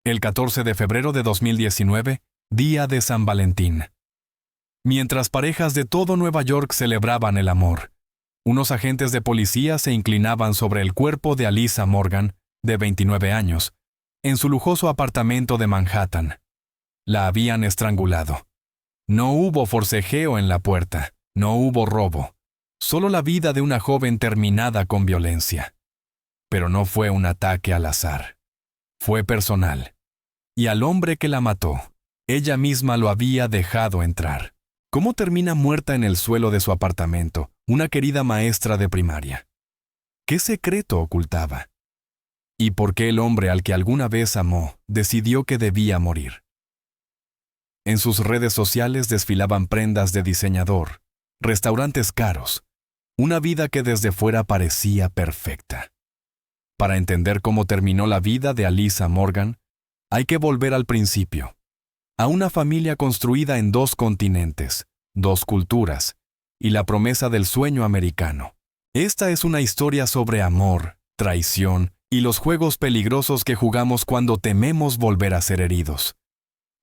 El 14 de febrero de 2019, día de San Valentín. Mientras parejas de todo Nueva York celebraban el amor, unos agentes de policía se inclinaban sobre el cuerpo de Alyssa Morgan, de 29 años, en su lujoso apartamento de Manhattan. La habían estrangulado. No hubo forcejeo en la puerta, no hubo robo, solo la vida de una joven terminada con violencia. Pero no fue un ataque al azar. Fue personal. Y al hombre que la mató, ella misma lo había dejado entrar. ¿Cómo termina muerta en el suelo de su apartamento, una querida maestra de primaria? ¿Qué secreto ocultaba? ¿Y por qué el hombre al que alguna vez amó decidió que debía morir? En sus redes sociales desfilaban prendas de diseñador, restaurantes caros, una vida que desde fuera parecía perfecta. Para entender cómo terminó la vida de Alyssa Morgan, hay que volver al principio, a una familia construida en 2 continentes, 2 culturas, y la promesa del sueño americano. Esta es una historia sobre amor, traición y los juegos peligrosos que jugamos cuando tememos volver a ser heridos.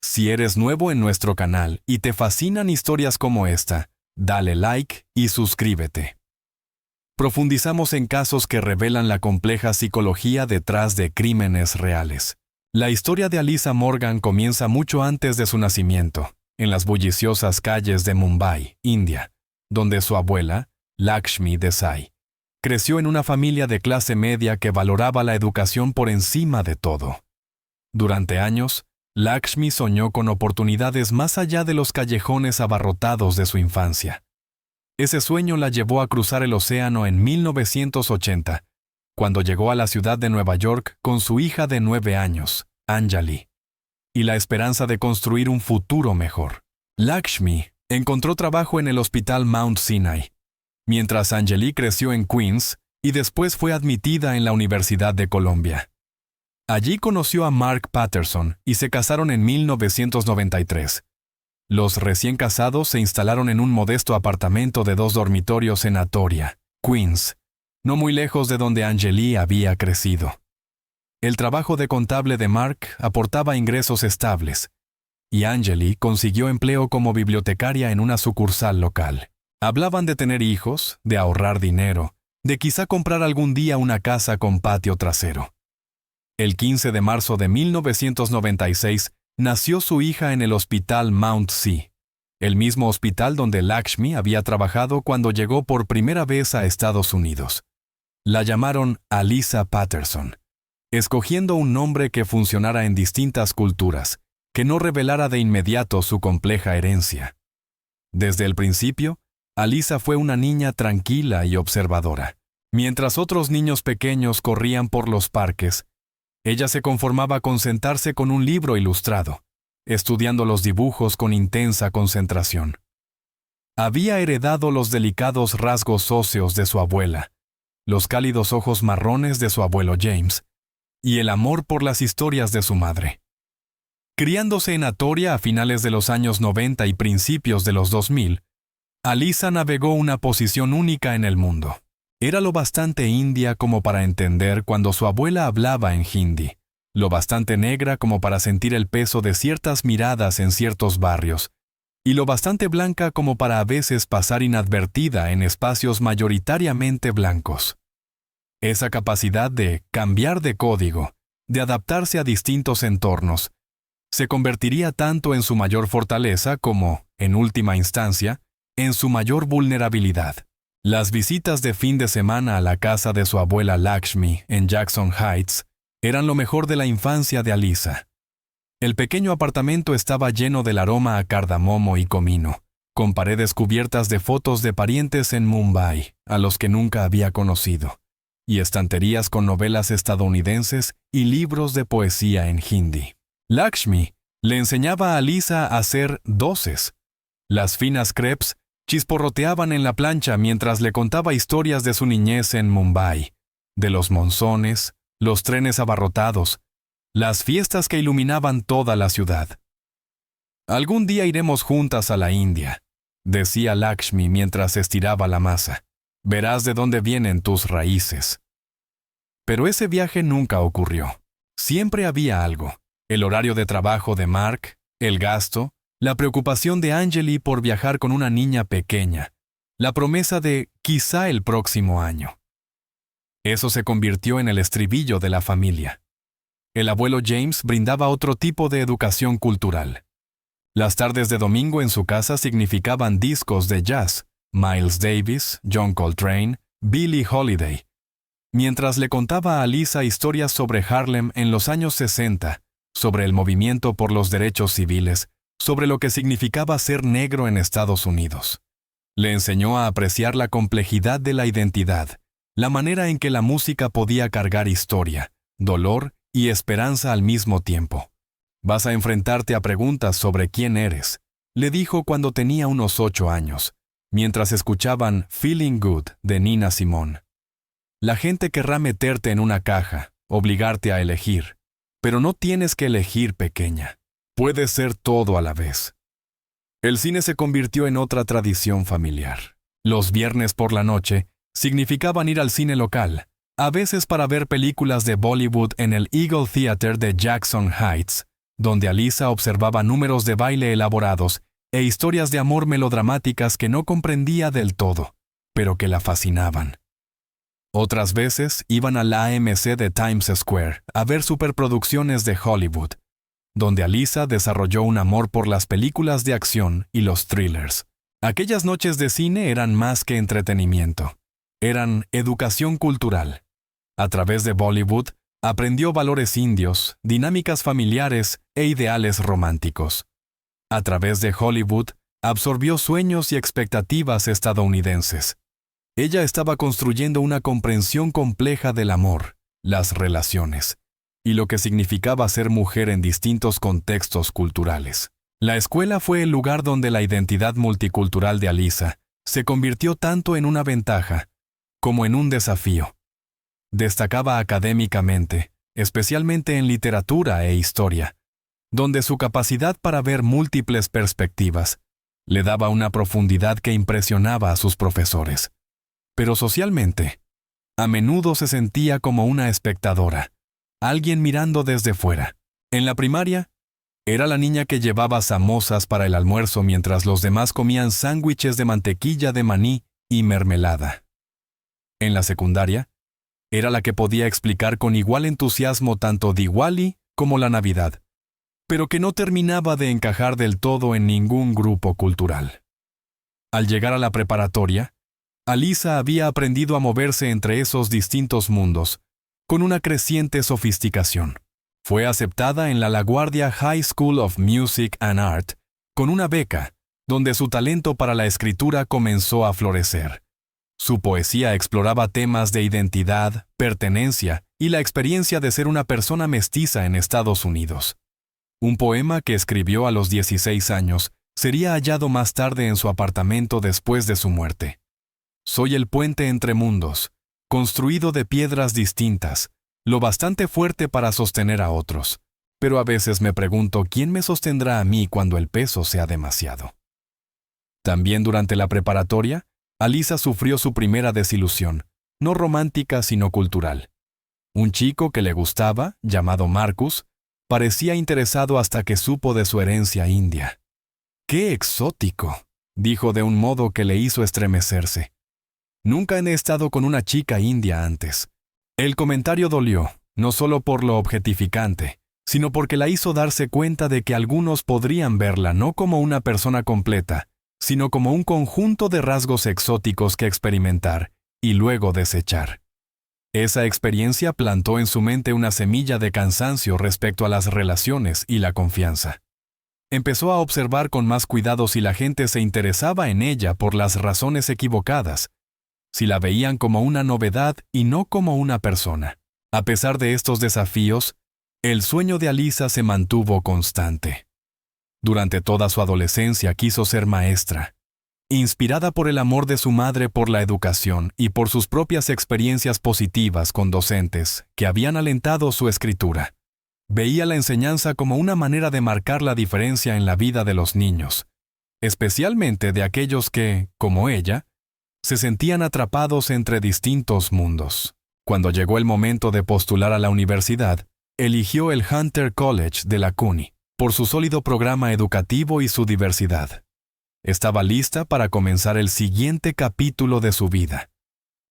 Si eres nuevo en nuestro canal y te fascinan historias como esta, dale like y suscríbete. Profundizamos en casos que revelan la compleja psicología detrás de crímenes reales. La historia de Alyssa Morgan comienza mucho antes de su nacimiento, en las bulliciosas calles de Mumbai, India, donde su abuela, Lakshmi Desai, creció en una familia de clase media que valoraba la educación por encima de todo. Durante años, Lakshmi soñó con oportunidades más allá de los callejones abarrotados de su infancia. Ese sueño la llevó a cruzar el océano en 1980, cuando llegó a la ciudad de Nueva York con su hija de 9 años, Anjali, y la esperanza de construir un futuro mejor. Lakshmi encontró trabajo en el hospital Mount Sinai, mientras Anjali creció en Queens y después fue admitida en la Universidad de Columbia. Allí conoció a Mark Patterson y se casaron en 1993. Los recién casados se instalaron en un modesto apartamento de 2 dormitorios en Atoria, Queens, no muy lejos de donde Anjali había crecido. El trabajo de contable de Mark aportaba ingresos estables, y Anjali consiguió empleo como bibliotecaria en una sucursal local. Hablaban de tener hijos, de ahorrar dinero, de quizá comprar algún día una casa con patio trasero. El 15 de marzo de 1996, nació su hija en el hospital Mount C, el mismo hospital donde Lakshmi había trabajado cuando llegó por primera vez a Estados Unidos. La llamaron Alyssa Patterson, escogiendo un nombre que funcionara en distintas culturas, que no revelara de inmediato su compleja herencia. Desde el principio, Alyssa fue una niña tranquila y observadora. Mientras otros niños pequeños corrían por los parques, ella se conformaba con sentarse con un libro ilustrado, estudiando los dibujos con intensa concentración. Había heredado los delicados rasgos óseos de su abuela, los cálidos ojos marrones de su abuelo James, y el amor por las historias de su madre. Criándose en Atoria a finales de los años 90 y principios de los 2000, Alyssa navegó una posición única en el mundo. Era lo bastante india como para entender cuando su abuela hablaba en hindi, lo bastante negra como para sentir el peso de ciertas miradas en ciertos barrios, y lo bastante blanca como para a veces pasar inadvertida en espacios mayoritariamente blancos. Esa capacidad de cambiar de código, de adaptarse a distintos entornos, se convertiría tanto en su mayor fortaleza como, en última instancia, en su mayor vulnerabilidad. Las visitas de fin de semana a la casa de su abuela Lakshmi en Jackson Heights eran lo mejor de la infancia de Alyssa. El pequeño apartamento estaba lleno del aroma a cardamomo y comino, con paredes cubiertas de fotos de parientes en Mumbai, a los que nunca había conocido, y estanterías con novelas estadounidenses y libros de poesía en hindi. Lakshmi le enseñaba a Alyssa a hacer doces. Las finas crepes chisporroteaban en la plancha mientras le contaba historias de su niñez en Mumbai, de los monzones, los trenes abarrotados, las fiestas que iluminaban toda la ciudad. «Algún día iremos juntas a la India», decía Lakshmi mientras estiraba la masa. «Verás de dónde vienen tus raíces». Pero ese viaje nunca ocurrió. Siempre había algo. El horario de trabajo de Mark, el gasto, la preocupación de Angeli por viajar con una niña pequeña, la promesa de quizá el próximo año. Eso se convirtió en el estribillo de la familia. El abuelo James brindaba otro tipo de educación cultural. Las tardes de domingo en su casa significaban discos de jazz, Miles Davis, John Coltrane, Billie Holiday. Mientras le contaba a Lisa historias sobre Harlem en los años 60, sobre el movimiento por los derechos civiles, sobre lo que significaba ser negro en Estados Unidos. Le enseñó a apreciar la complejidad de la identidad, la manera en que la música podía cargar historia, dolor y esperanza al mismo tiempo. Vas a enfrentarte a preguntas sobre quién eres, le dijo cuando tenía unos 8 años, mientras escuchaban Feeling Good de Nina Simone. La gente querrá meterte en una caja, obligarte a elegir, pero no tienes que elegir, pequeña. Puedes ser todo a la vez. El cine se convirtió en otra tradición familiar. Los viernes por la noche significaban ir al cine local, a veces para ver películas de Bollywood en el Eagle Theater de Jackson Heights, donde Alisa observaba números de baile elaborados e historias de amor melodramáticas que no comprendía del todo, pero que la fascinaban. Otras veces iban al AMC de Times Square a ver superproducciones de Hollywood, donde Alisa desarrolló un amor por las películas de acción y los thrillers. Aquellas noches de cine eran más que entretenimiento. Eran educación cultural. A través de Bollywood, aprendió valores indios, dinámicas familiares e ideales románticos. A través de Hollywood, absorbió sueños y expectativas estadounidenses. Ella estaba construyendo una comprensión compleja del amor, las relaciones, y lo que significaba ser mujer en distintos contextos culturales. La escuela fue el lugar donde la identidad multicultural de Alisa se convirtió tanto en una ventaja como en un desafío. Destacaba académicamente, especialmente en literatura e historia, donde su capacidad para ver múltiples perspectivas le daba una profundidad que impresionaba a sus profesores. Pero socialmente, a menudo se sentía como una espectadora, alguien mirando desde fuera. En la primaria, era la niña que llevaba samosas para el almuerzo mientras los demás comían sándwiches de mantequilla de maní y mermelada. En la secundaria, era la que podía explicar con igual entusiasmo tanto Diwali como la Navidad, pero que no terminaba de encajar del todo en ningún grupo cultural. Al llegar a la preparatoria, Alisa había aprendido a moverse entre esos distintos mundos, con una creciente sofisticación. Fue aceptada en la LaGuardia High School of Music and Art, con una beca, donde su talento para la escritura comenzó a florecer. Su poesía exploraba temas de identidad, pertenencia y la experiencia de ser una persona mestiza en Estados Unidos. Un poema que escribió a los 16 años sería hallado más tarde en su apartamento después de su muerte. Soy el puente entre mundos, construido de piedras distintas, lo bastante fuerte para sostener a otros, pero a veces me pregunto quién me sostendrá a mí cuando el peso sea demasiado. También durante la preparatoria, Alisa sufrió su primera desilusión, no romántica sino cultural. Un chico que le gustaba, llamado Marcus, parecía interesado hasta que supo de su herencia india. ¡Qué exótico!, dijo de un modo que le hizo estremecerse. Nunca he estado con una chica india antes. El comentario dolió, no solo por lo objetificante, sino porque la hizo darse cuenta de que algunos podrían verla no como una persona completa, sino como un conjunto de rasgos exóticos que experimentar y luego desechar. Esa experiencia plantó en su mente una semilla de cansancio respecto a las relaciones y la confianza. Empezó a observar con más cuidado si la gente se interesaba en ella por las razones equivocadas, si la veían como una novedad y no como una persona. A pesar de estos desafíos, el sueño de Alisa se mantuvo constante. Durante toda su adolescencia quiso ser maestra. Inspirada por el amor de su madre por la educación y por sus propias experiencias positivas con docentes que habían alentado su escritura, veía la enseñanza como una manera de marcar la diferencia en la vida de los niños, especialmente de aquellos que, como ella, se sentían atrapados entre distintos mundos. Cuando llegó el momento de postular a la universidad, eligió el Hunter College de la CUNY por su sólido programa educativo y su diversidad. Estaba lista para comenzar el siguiente capítulo de su vida,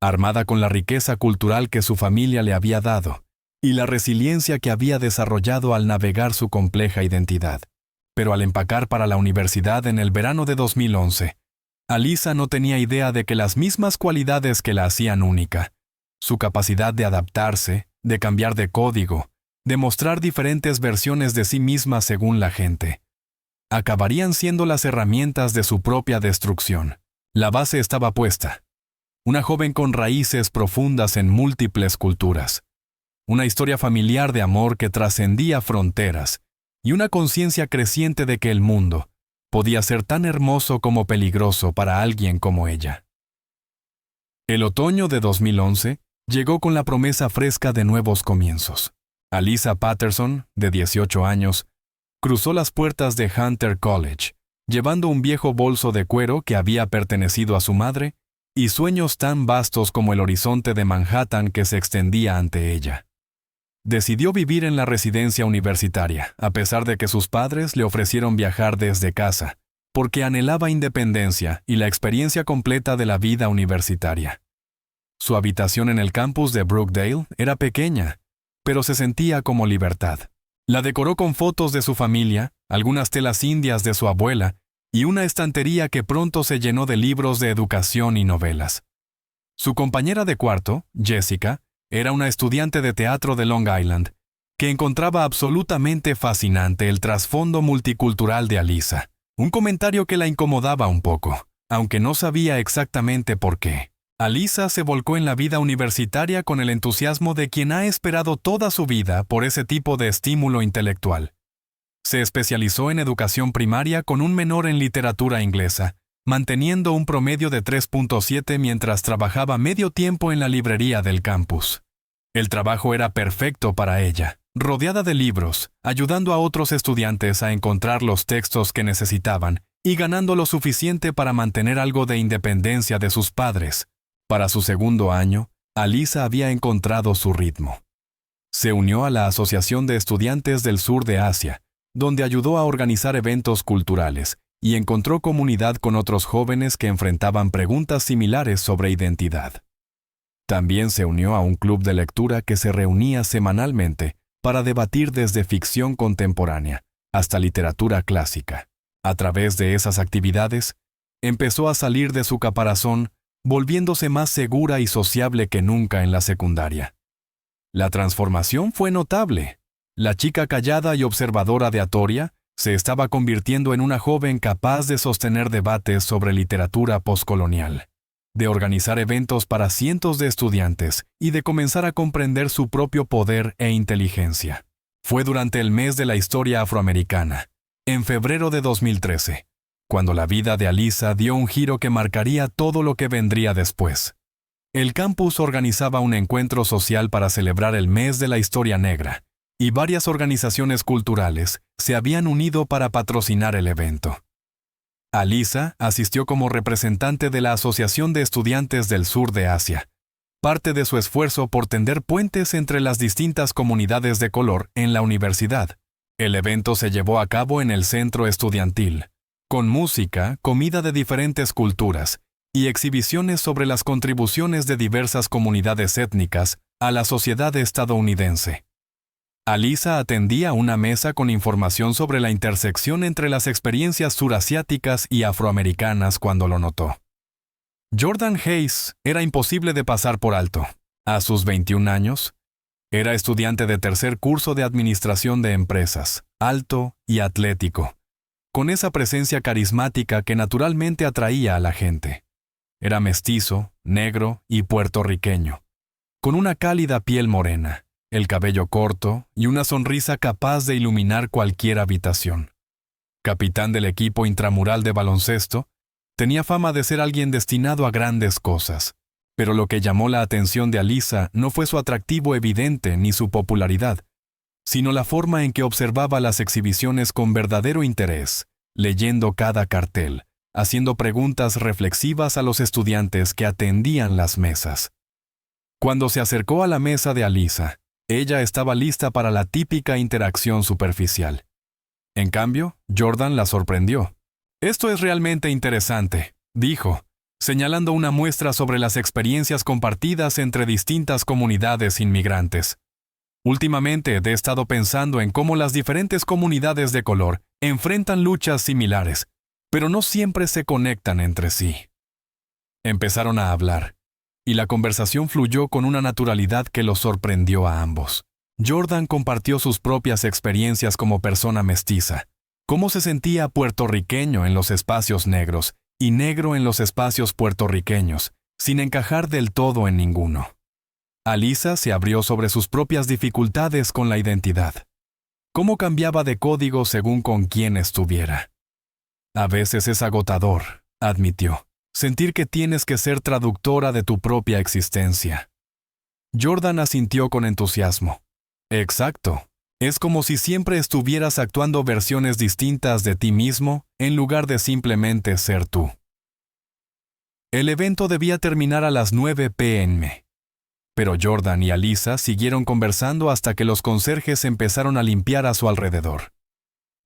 armada con la riqueza cultural que su familia le había dado y la resiliencia que había desarrollado al navegar su compleja identidad. Pero al empacar para la universidad en el verano de 2011, Alyssa no tenía idea de que las mismas cualidades que la hacían única, su capacidad de adaptarse, de cambiar de código, de mostrar diferentes versiones de sí misma según la gente, acabarían siendo las herramientas de su propia destrucción. La base estaba puesta. Una joven con raíces profundas en múltiples culturas. Una historia familiar de amor que trascendía fronteras y una conciencia creciente de que el mundo podía ser tan hermoso como peligroso para alguien como ella. El otoño de 2011 llegó con la promesa fresca de nuevos comienzos. Alyssa Patterson, de 18 años, cruzó las puertas de Hunter College, llevando un viejo bolso de cuero que había pertenecido a su madre y sueños tan vastos como el horizonte de Manhattan que se extendía ante ella. Decidió vivir en la residencia universitaria, a pesar de que sus padres le ofrecieron viajar desde casa, porque anhelaba independencia y la experiencia completa de la vida universitaria. Su habitación en el campus de Brookdale era pequeña, pero se sentía como libertad. La decoró con fotos de su familia, algunas telas indias de su abuela y una estantería que pronto se llenó de libros de educación y novelas. Su compañera de cuarto, Jessica, era una estudiante de teatro de Long Island, que encontraba absolutamente fascinante el trasfondo multicultural de Alyssa, un comentario que la incomodaba un poco, aunque no sabía exactamente por qué. Alyssa se volcó en la vida universitaria con el entusiasmo de quien ha esperado toda su vida por ese tipo de estímulo intelectual. Se especializó en educación primaria con un menor en literatura inglesa, manteniendo un promedio de 3.7 mientras trabajaba medio tiempo en la librería del campus. El trabajo era perfecto para ella, rodeada de libros, ayudando a otros estudiantes a encontrar los textos que necesitaban y ganando lo suficiente para mantener algo de independencia de sus padres. Para su segundo año, Alyssa había encontrado su ritmo. Se unió a la Asociación de Estudiantes del Sur de Asia, donde ayudó a organizar eventos culturales y encontró comunidad con otros jóvenes que enfrentaban preguntas similares sobre identidad. También se unió a un club de lectura que se reunía semanalmente para debatir desde ficción contemporánea hasta literatura clásica. A través de esas actividades, empezó a salir de su caparazón, volviéndose más segura y sociable que nunca en la secundaria. La transformación fue notable. La chica callada y observadora de Atoria se estaba convirtiendo en una joven capaz de sostener debates sobre literatura postcolonial, de organizar eventos para cientos de estudiantes y de comenzar a comprender su propio poder e inteligencia. Fue durante el mes de la historia afroamericana, en febrero de 2013, cuando la vida de Alyssa dio un giro que marcaría todo lo que vendría después. El campus organizaba un encuentro social para celebrar el mes de la historia negra, y varias organizaciones culturales se habían unido para patrocinar el evento. Alyssa asistió como representante de la Asociación de Estudiantes del Sur de Asia, parte de su esfuerzo por tender puentes entre las distintas comunidades de color en la universidad. El evento se llevó a cabo en el centro estudiantil, con música, comida de diferentes culturas y exhibiciones sobre las contribuciones de diversas comunidades étnicas a la sociedad estadounidense. Alyssa atendía una mesa con información sobre la intersección entre las experiencias surasiáticas y afroamericanas cuando lo notó. Jordan Hayes era imposible de pasar por alto. A sus 21 años, era estudiante de tercer curso de Administración de Empresas, alto y atlético, con esa presencia carismática que naturalmente atraía a la gente. Era mestizo, negro y puertorriqueño, con una cálida piel morena, el cabello corto y una sonrisa capaz de iluminar cualquier habitación. Capitán del equipo intramural de baloncesto, tenía fama de ser alguien destinado a grandes cosas, pero lo que llamó la atención de Alyssa no fue su atractivo evidente ni su popularidad, sino la forma en que observaba las exhibiciones con verdadero interés, leyendo cada cartel, haciendo preguntas reflexivas a los estudiantes que atendían las mesas. Cuando se acercó a la mesa de Alyssa, Ella estaba lista para la típica interacción superficial. En cambio, Jordan la sorprendió. «Esto es realmente interesante», dijo, señalando una muestra sobre las experiencias compartidas entre distintas comunidades inmigrantes. «Últimamente he estado pensando en cómo las diferentes comunidades de color enfrentan luchas similares, pero no siempre se conectan entre sí». Empezaron a hablar, y la conversación fluyó con una naturalidad que los sorprendió a ambos. Jordan compartió sus propias experiencias como persona mestiza, cómo se sentía puertorriqueño en los espacios negros y negro en los espacios puertorriqueños, sin encajar del todo en ninguno. Alyssa se abrió sobre sus propias dificultades con la identidad. Cómo cambiaba de código según con quién estuviera. «A veces es agotador», admitió, «sentir que tienes que ser traductora de tu propia existencia». Jordan asintió con entusiasmo. «Exacto. Es como si siempre estuvieras actuando versiones distintas de ti mismo en lugar de simplemente ser tú». El evento debía terminar a las 9 p.m. Pero Jordan y Alyssa siguieron conversando hasta que los conserjes empezaron a limpiar a su alrededor.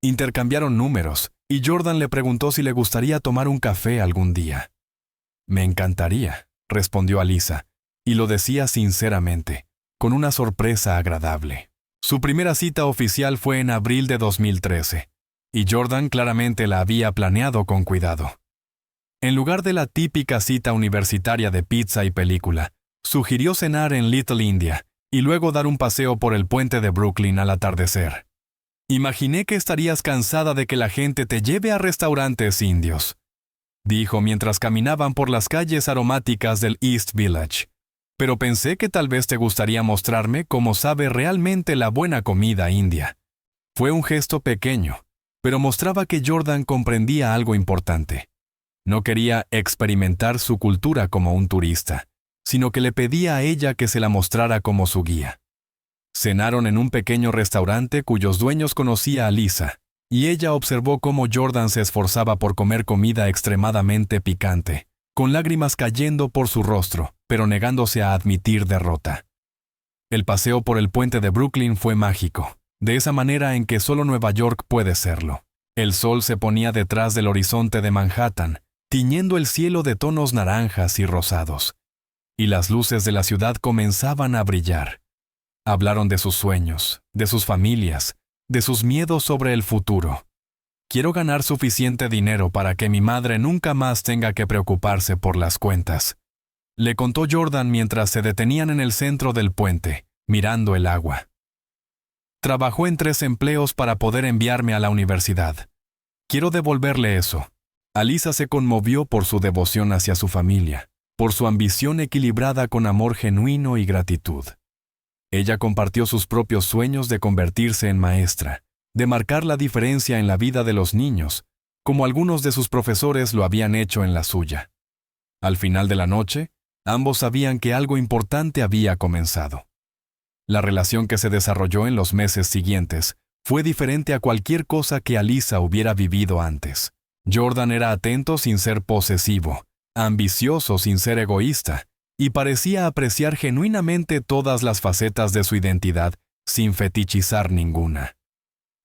Intercambiaron números, y Jordan le preguntó si le gustaría tomar un café algún día. «Me encantaría», respondió Alyssa, y lo decía sinceramente, con una sorpresa agradable. Su primera cita oficial fue en abril de 2013, y Jordan claramente la había planeado con cuidado. En lugar de la típica cita universitaria de pizza y película, sugirió cenar en Little India y luego dar un paseo por el puente de Brooklyn al atardecer. «Imaginé que estarías cansada de que la gente te lleve a restaurantes indios», dijo mientras caminaban por las calles aromáticas del East Village. «Pero pensé que tal vez te gustaría mostrarme cómo sabe realmente la buena comida india». Fue un gesto pequeño, pero mostraba que Jordan comprendía algo importante. No quería experimentar su cultura como un turista, sino que le pedía a ella que se la mostrara como su guía. Cenaron en un pequeño restaurante cuyos dueños conocía a Alyssa, y ella observó cómo Jordan se esforzaba por comer comida extremadamente picante, con lágrimas cayendo por su rostro, pero negándose a admitir derrota. El paseo por el puente de Brooklyn fue mágico, de esa manera en que solo Nueva York puede serlo. El sol se ponía detrás del horizonte de Manhattan, tiñendo el cielo de tonos naranjas y rosados, y las luces de la ciudad comenzaban a brillar. Hablaron de sus sueños, de sus familias, de sus miedos sobre el futuro. «Quiero ganar suficiente dinero para que mi madre nunca más tenga que preocuparse por las cuentas», le contó Jordan mientras se detenían en el centro del puente, mirando el agua. «Trabajó en 3 empleos para poder enviarme a la universidad. Quiero devolverle eso». Alyssa se conmovió por su devoción hacia su familia, por su ambición equilibrada con amor genuino y gratitud. Ella compartió sus propios sueños de convertirse en maestra, de marcar la diferencia en la vida de los niños, como algunos de sus profesores lo habían hecho en la suya. Al final de la noche, ambos sabían que algo importante había comenzado. La relación que se desarrolló en los meses siguientes fue diferente a cualquier cosa que Alyssa hubiera vivido antes. Jordan era atento sin ser posesivo, ambicioso sin ser egoísta, y parecía apreciar genuinamente todas las facetas de su identidad sin fetichizar ninguna.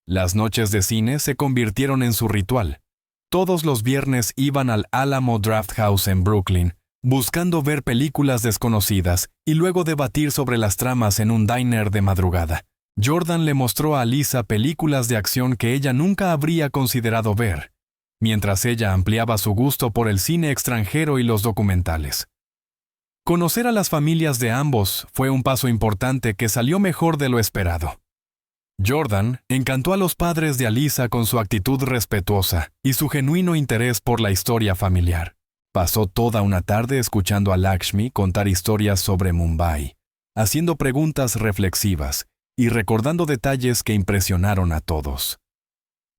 Las noches de cine se convirtieron en su ritual. Todos los viernes iban al Alamo Drafthouse en Brooklyn, buscando ver películas desconocidas y luego debatir sobre las tramas en un diner de madrugada. Jordan le mostró a Alyssa películas de acción que ella nunca habría considerado ver, mientras ella ampliaba su gusto por el cine extranjero y los documentales. Conocer a las familias de ambos fue un paso importante que salió mejor de lo esperado. Jordan encantó a los padres de Alyssa con su actitud respetuosa y su genuino interés por la historia familiar. Pasó toda una tarde escuchando a Lakshmi contar historias sobre Mumbai, haciendo preguntas reflexivas y recordando detalles que impresionaron a todos.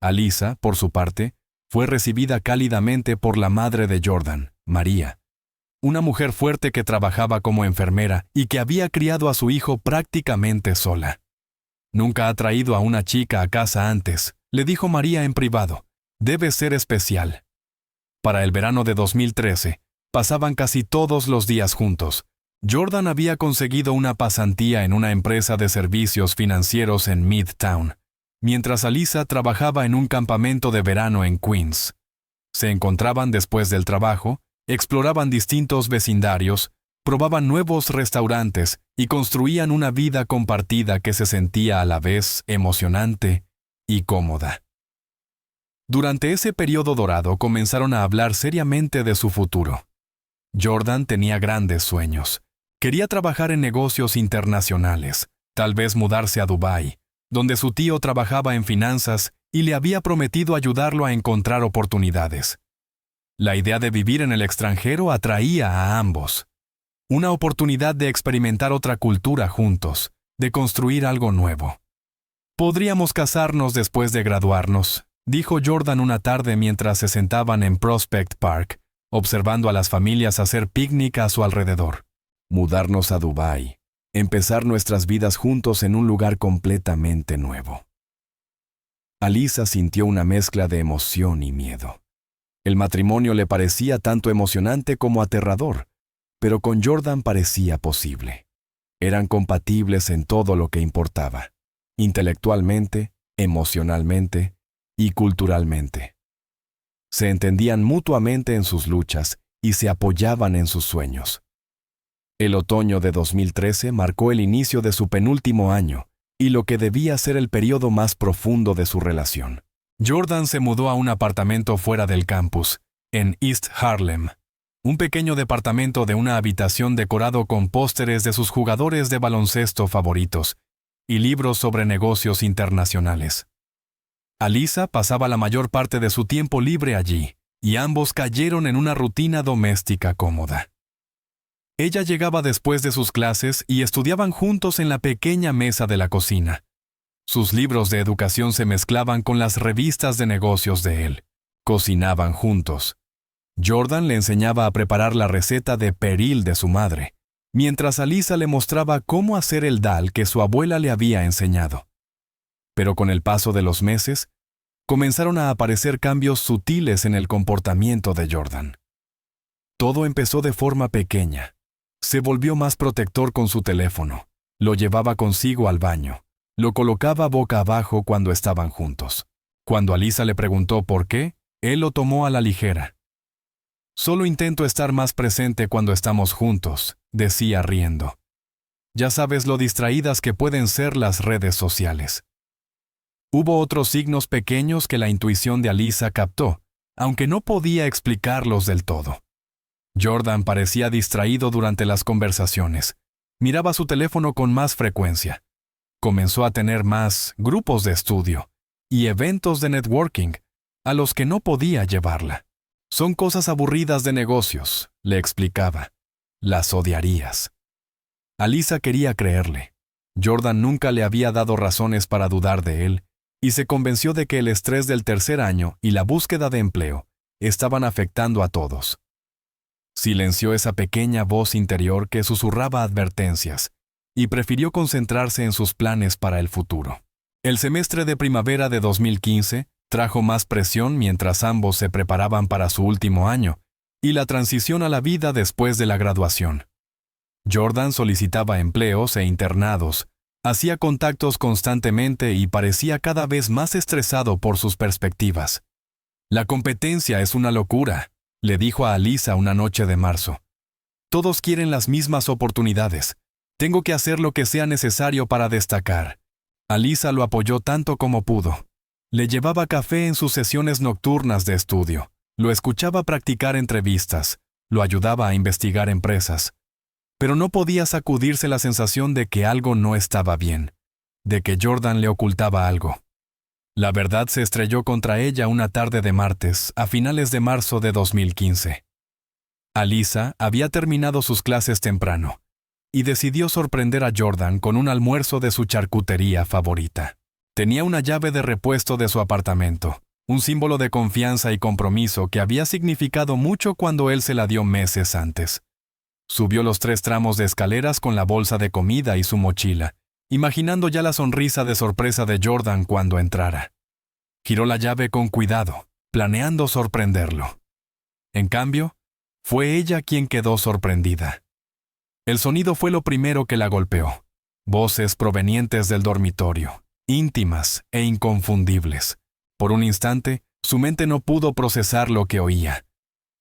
Alyssa, por su parte, fue recibida cálidamente por la madre de Jordan, María, una mujer fuerte que trabajaba como enfermera y que había criado a su hijo prácticamente sola. «Nunca ha traído a una chica a casa antes», le dijo María en privado. «Debe ser especial». Para el verano de 2013, pasaban casi todos los días juntos. Jordan había conseguido una pasantía en una empresa de servicios financieros en Midtown, mientras Alyssa trabajaba en un campamento de verano en Queens. Se encontraban después del trabajo, exploraban distintos vecindarios, probaban nuevos restaurantes y construían una vida compartida que se sentía a la vez emocionante y cómoda. Durante ese periodo dorado comenzaron a hablar seriamente de su futuro. Jordan tenía grandes sueños. Quería trabajar en negocios internacionales, tal vez mudarse a Dubái, donde su tío trabajaba en finanzas y le había prometido ayudarlo a encontrar oportunidades. La idea de vivir en el extranjero atraía a ambos. Una oportunidad de experimentar otra cultura juntos, de construir algo nuevo. «Podríamos casarnos después de graduarnos», dijo Jordan una tarde mientras se sentaban en Prospect Park, observando a las familias hacer picnic a su alrededor. «Mudarnos a Dubái, empezar nuestras vidas juntos en un lugar completamente nuevo». Alyssa sintió una mezcla de emoción y miedo. El matrimonio le parecía tanto emocionante como aterrador, pero con Jordan parecía posible. Eran compatibles en todo lo que importaba, intelectualmente, emocionalmente y culturalmente. Se entendían mutuamente en sus luchas y se apoyaban en sus sueños. El otoño de 2013 marcó el inicio de su penúltimo año y lo que debía ser el periodo más profundo de su relación. Jordan se mudó a un apartamento fuera del campus, en East Harlem. Un pequeño departamento de una habitación decorado con pósteres de sus jugadores de baloncesto favoritos y libros sobre negocios internacionales. Alyssa pasaba la mayor parte de su tiempo libre allí, y ambos cayeron en una rutina doméstica cómoda. Ella llegaba después de sus clases y estudiaban juntos en la pequeña mesa de la cocina. Sus libros de educación se mezclaban con las revistas de negocios de él. Cocinaban juntos. Jordan le enseñaba a preparar la receta de peril de su madre, mientras Alyssa le mostraba cómo hacer el dal que su abuela le había enseñado. Pero con el paso de los meses, comenzaron a aparecer cambios sutiles en el comportamiento de Jordan. Todo empezó de forma pequeña. Se volvió más protector con su teléfono, lo llevaba consigo al baño, lo colocaba boca abajo cuando estaban juntos. Cuando Alyssa le preguntó por qué, él lo tomó a la ligera. «Solo intento estar más presente cuando estamos juntos», decía riendo. «Ya sabes lo distraídas que pueden ser las redes sociales». Hubo otros signos pequeños que la intuición de Alyssa captó, aunque no podía explicarlos del todo. Jordan parecía distraído durante las conversaciones. Miraba su teléfono con más frecuencia. Comenzó a tener más grupos de estudio y eventos de networking a los que no podía llevarla. «Son cosas aburridas de negocios», le explicaba. «Las odiarías». Alyssa quería creerle. Jordan nunca le había dado razones para dudar de él, y se convenció de que el estrés del tercer año y la búsqueda de empleo estaban afectando a todos. Silenció esa pequeña voz interior que susurraba advertencias, y prefirió concentrarse en sus planes para el futuro. El semestre de primavera de 2015 trajo más presión mientras ambos se preparaban para su último año y la transición a la vida después de la graduación. Jordan solicitaba empleos e internados, hacía contactos constantemente y parecía cada vez más estresado por sus perspectivas. «La competencia es una locura», le dijo a Alyssa una noche de marzo. «Todos quieren las mismas oportunidades. Tengo que hacer lo que sea necesario para destacar». Alyssa lo apoyó tanto como pudo. Le llevaba café en sus sesiones nocturnas de estudio, lo escuchaba practicar entrevistas, lo ayudaba a investigar empresas. Pero no podía sacudirse la sensación de que algo no estaba bien, de que Jordan le ocultaba algo. La verdad se estrelló contra ella una tarde de martes, a finales de marzo de 2015. Alyssa había terminado sus clases temprano y decidió sorprender a Jordan con un almuerzo de su charcutería favorita. Tenía una llave de repuesto de su apartamento, un símbolo de confianza y compromiso que había significado mucho cuando él se la dio meses antes. Subió los 3 tramos de escaleras con la bolsa de comida y su mochila, imaginando ya la sonrisa de sorpresa de Jordan cuando entrara. Giró la llave con cuidado, planeando sorprenderlo. En cambio, fue ella quien quedó sorprendida. El sonido fue lo primero que la golpeó. Voces provenientes del dormitorio, íntimas e inconfundibles. Por un instante, su mente no pudo procesar lo que oía.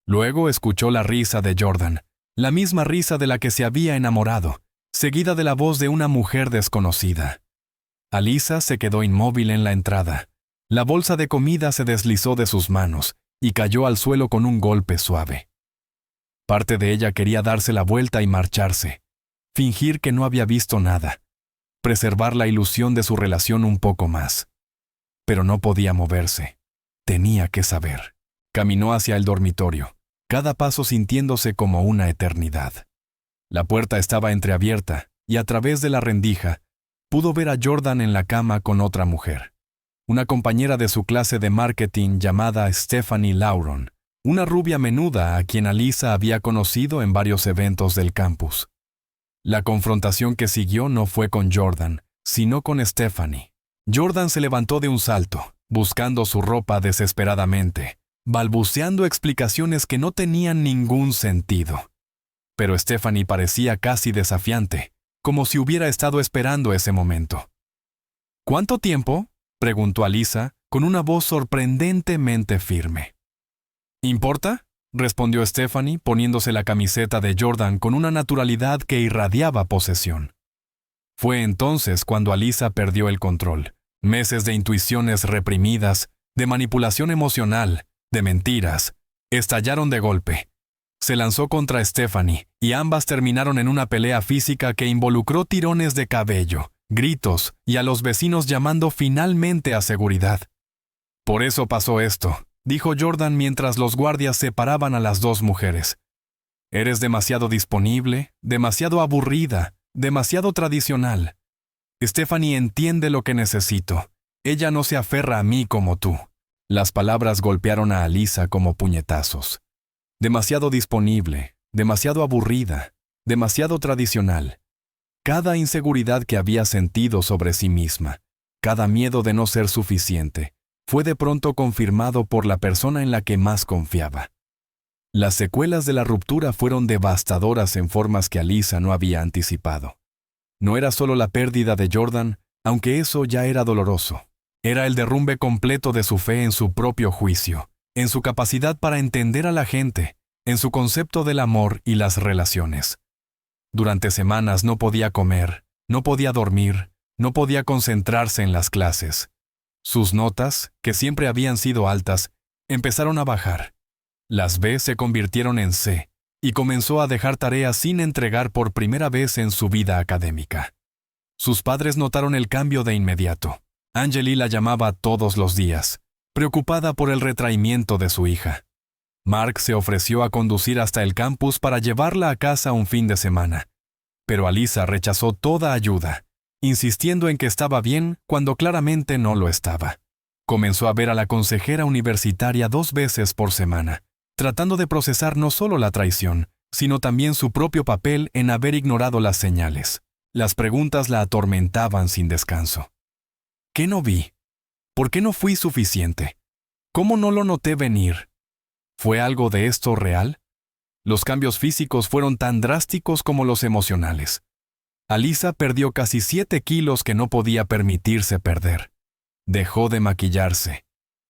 Luego escuchó la risa de Jordan, la misma risa de la que se había enamorado, seguida de la voz de una mujer desconocida. Alyssa se quedó inmóvil en la entrada. La bolsa de comida se deslizó de sus manos y cayó al suelo con un golpe suave. Parte de ella quería darse la vuelta y marcharse, fingir que no había visto nada, preservar la ilusión de su relación un poco más. Pero no podía moverse. Tenía que saber. Caminó hacia el dormitorio, cada paso sintiéndose como una eternidad. La puerta estaba entreabierta y a través de la rendija pudo ver a Jordan en la cama con otra mujer, una compañera de su clase de marketing llamada Stephanie Lauron, una rubia menuda a quien Alyssa había conocido en varios eventos del campus. La confrontación que siguió no fue con Jordan, sino con Stephanie. Jordan se levantó de un salto, buscando su ropa desesperadamente, balbuceando explicaciones que no tenían ningún sentido. Pero Stephanie parecía casi desafiante, como si hubiera estado esperando ese momento. ¿Cuánto tiempo?, preguntó Alyssa, con una voz sorprendentemente firme. ¿Importa?, respondió Stephanie, poniéndose la camiseta de Jordan con una naturalidad que irradiaba posesión. Fue entonces cuando Alyssa perdió el control. Meses de intuiciones reprimidas, de manipulación emocional, de mentiras, estallaron de golpe. Se lanzó contra Stephanie y ambas terminaron en una pelea física que involucró tirones de cabello, gritos y a los vecinos llamando finalmente a seguridad. Por eso pasó esto, dijo Jordan mientras los guardias separaban a las dos mujeres. Eres demasiado disponible, demasiado aburrida, demasiado tradicional. Stephanie entiende lo que necesito. Ella no se aferra a mí como tú. Las palabras golpearon a Alyssa como puñetazos. Demasiado disponible, demasiado aburrida, demasiado tradicional. Cada inseguridad que había sentido sobre sí misma, cada miedo de no ser suficiente, fue de pronto confirmado por la persona en la que más confiaba. Las secuelas de la ruptura fueron devastadoras en formas que Alyssa no había anticipado. No era solo la pérdida de Jordan, aunque eso ya era doloroso. Era el derrumbe completo de su fe en su propio juicio, en su capacidad para entender a la gente, en su concepto del amor y las relaciones. Durante semanas no podía comer, no podía dormir, no podía concentrarse en las clases. Sus notas, que siempre habían sido altas, empezaron a bajar. Las B se convirtieron en C, y comenzó a dejar tareas sin entregar por primera vez en su vida académica. Sus padres notaron el cambio de inmediato. Anjali la llamaba todos los días, preocupada por el retraimiento de su hija. Mark se ofreció a conducir hasta el campus para llevarla a casa un fin de semana. Pero Alyssa rechazó toda ayuda, insistiendo en que estaba bien cuando claramente no lo estaba. Comenzó a ver a la consejera universitaria 2 veces por semana, tratando de procesar no solo la traición, sino también su propio papel en haber ignorado las señales. Las preguntas la atormentaban sin descanso. ¿Qué no vi? ¿Por qué no fui suficiente? ¿Cómo no lo noté venir? ¿Fue algo de esto real? Los cambios físicos fueron tan drásticos como los emocionales. Alyssa perdió casi 7 kilos que no podía permitirse perder. Dejó de maquillarse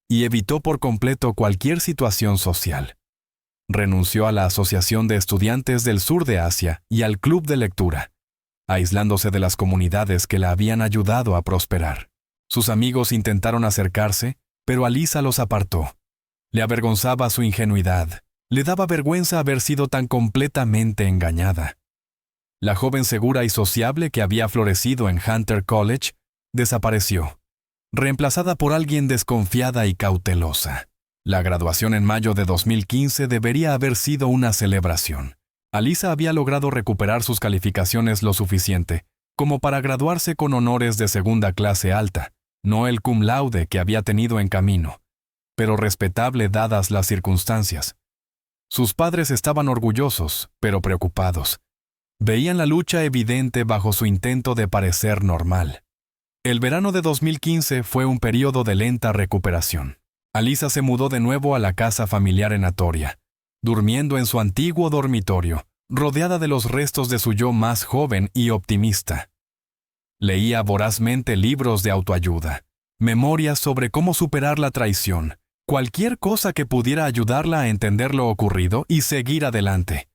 y evitó por completo cualquier situación social. Renunció a la Asociación de Estudiantes del Sur de Asia y al Club de Lectura, aislándose de las comunidades que la habían ayudado a prosperar. Sus amigos intentaron acercarse, pero Alyssa los apartó. Le avergonzaba su ingenuidad. Le daba vergüenza haber sido tan completamente engañada. La joven segura y sociable que había florecido en Hunter College desapareció, reemplazada por alguien desconfiada y cautelosa. La graduación en mayo de 2015 debería haber sido una celebración. Alyssa había logrado recuperar sus calificaciones lo suficiente como para graduarse con honores de segunda clase alta, no el cum laude que había tenido en camino, pero respetable dadas las circunstancias. Sus padres estaban orgullosos, pero preocupados. Veían la lucha evidente bajo su intento de parecer normal. El verano de 2015 fue un periodo de lenta recuperación. Alyssa se mudó de nuevo a la casa familiar en Atoria, durmiendo en su antiguo dormitorio, rodeada de los restos de su yo más joven y optimista. Leía vorazmente libros de autoayuda, memorias sobre cómo superar la traición, cualquier cosa que pudiera ayudarla a entender lo ocurrido y seguir adelante.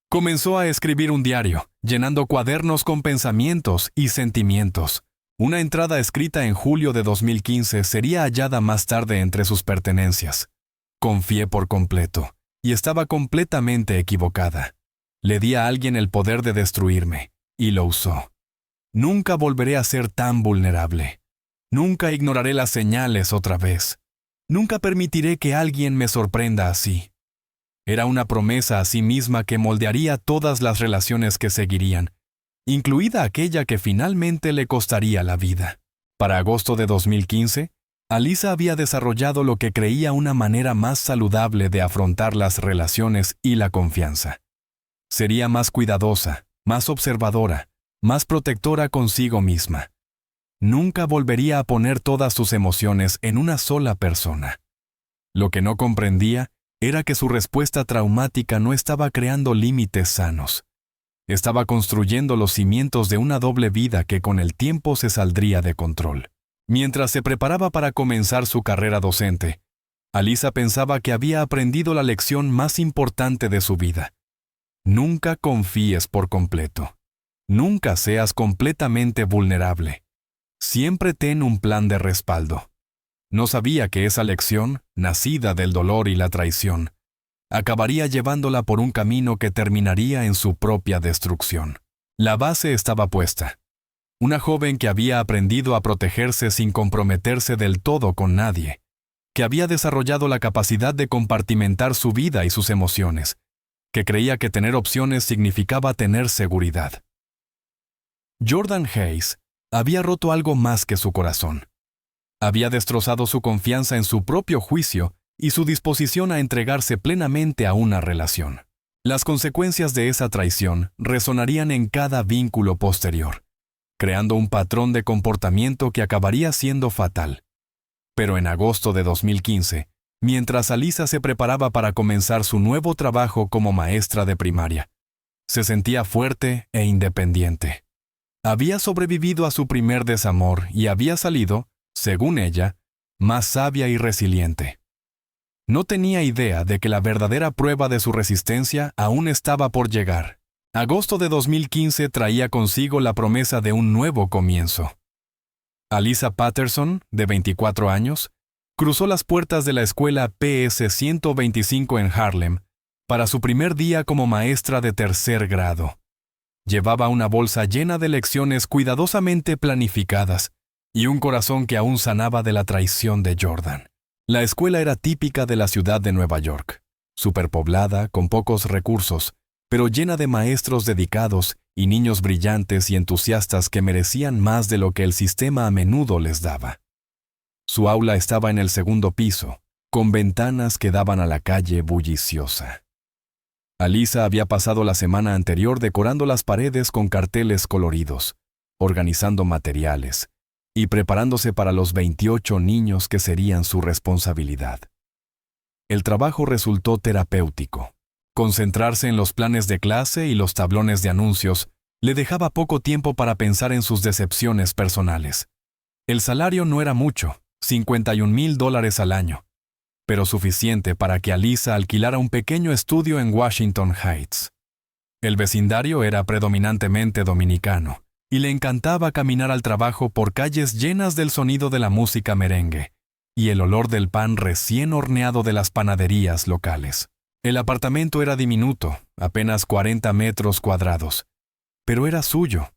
Comenzó a escribir un diario, llenando cuadernos con pensamientos y sentimientos. Una entrada escrita en julio de 2015 sería hallada más tarde entre sus pertenencias. Confié por completo, y estaba completamente equivocada. Le di a alguien el poder de destruirme, y lo usó. Nunca volveré a ser tan vulnerable. Nunca ignoraré las señales otra vez. Nunca permitiré que alguien me sorprenda así. Era una promesa a sí misma que moldearía todas las relaciones que seguirían, incluida aquella que finalmente le costaría la vida. Para agosto de 2015, Alyssa había desarrollado lo que creía una manera más saludable de afrontar las relaciones y la confianza. Sería más cuidadosa, más observadora, más protectora consigo misma. Nunca volvería a poner todas sus emociones en una sola persona. Lo que no comprendía era que su respuesta traumática no estaba creando límites sanos. Estaba construyendo los cimientos de una doble vida que con el tiempo se saldría de control. Mientras se preparaba para comenzar su carrera docente, Alyssa pensaba que había aprendido la lección más importante de su vida. Nunca confíes por completo. Nunca seas completamente vulnerable. Siempre ten un plan de respaldo. No sabía que esa lección, nacida del dolor y la traición, acabaría llevándola por un camino que terminaría en su propia destrucción. La base estaba puesta. Una joven que había aprendido a protegerse sin comprometerse del todo con nadie, que había desarrollado la capacidad de compartimentar su vida y sus emociones, que creía que tener opciones significaba tener seguridad. Jordan Hayes había roto algo más que su corazón. Había destrozado su confianza en su propio juicio y su disposición a entregarse plenamente a una relación. Las consecuencias de esa traición resonarían en cada vínculo posterior, creando un patrón de comportamiento que acabaría siendo fatal. Pero en agosto de 2015, mientras Alyssa se preparaba para comenzar su nuevo trabajo como maestra de primaria, se sentía fuerte e independiente. Había sobrevivido a su primer desamor y había salido, según ella, más sabia y resiliente. No tenía idea de que la verdadera prueba de su resistencia aún estaba por llegar. Agosto de 2015 traía consigo la promesa de un nuevo comienzo. Alyssa Patterson, de 24 años, cruzó las puertas de la escuela PS 125 en Harlem para su primer día como maestra de tercer grado. Llevaba una bolsa llena de lecciones cuidadosamente planificadas y un corazón que aún sanaba de la traición de Jordan. La escuela era típica de la ciudad de Nueva York, superpoblada, con pocos recursos, pero llena de maestros dedicados y niños brillantes y entusiastas que merecían más de lo que el sistema a menudo les daba. Su aula estaba en el segundo piso, con ventanas que daban a la calle bulliciosa. Alyssa había pasado la semana anterior decorando las paredes con carteles coloridos, organizando materiales y preparándose para los 28 niños que serían su responsabilidad. El trabajo resultó terapéutico. Concentrarse en los planes de clase y los tablones de anuncios le dejaba poco tiempo para pensar en sus decepciones personales. El salario no era mucho, $51,000 al año, pero suficiente para que Alyssa alquilara un pequeño estudio en Washington Heights. El vecindario era predominantemente dominicano, y le encantaba caminar al trabajo por calles llenas del sonido de la música merengue y el olor del pan recién horneado de las panaderías locales. El apartamento era diminuto, apenas 40 metros cuadrados, pero era suyo.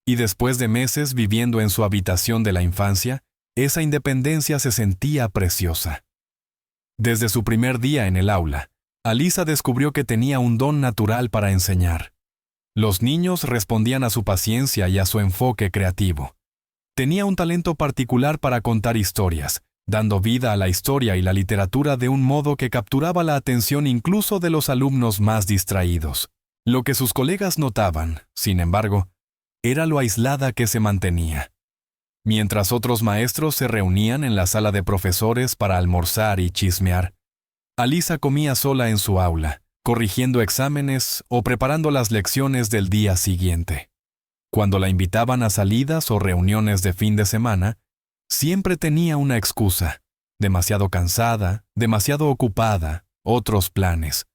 Y después de meses viviendo en su habitación de la infancia, esa independencia se sentía preciosa. Desde su primer día en el aula, Alyssa descubrió que tenía un don natural para enseñar. Los niños respondían a su paciencia y a su enfoque creativo. Tenía un talento particular para contar historias, dando vida a la historia y la literatura de un modo que capturaba la atención incluso de los alumnos más distraídos. Lo que sus colegas notaban, sin embargo, era lo aislada que se mantenía. Mientras otros maestros se reunían en la sala de profesores para almorzar y chismear, Alyssa comía sola en su aula, corrigiendo exámenes o preparando las lecciones del día siguiente. Cuando la invitaban a salidas o reuniones de fin de semana, siempre tenía una excusa: demasiado cansada, demasiado ocupada, otros planes.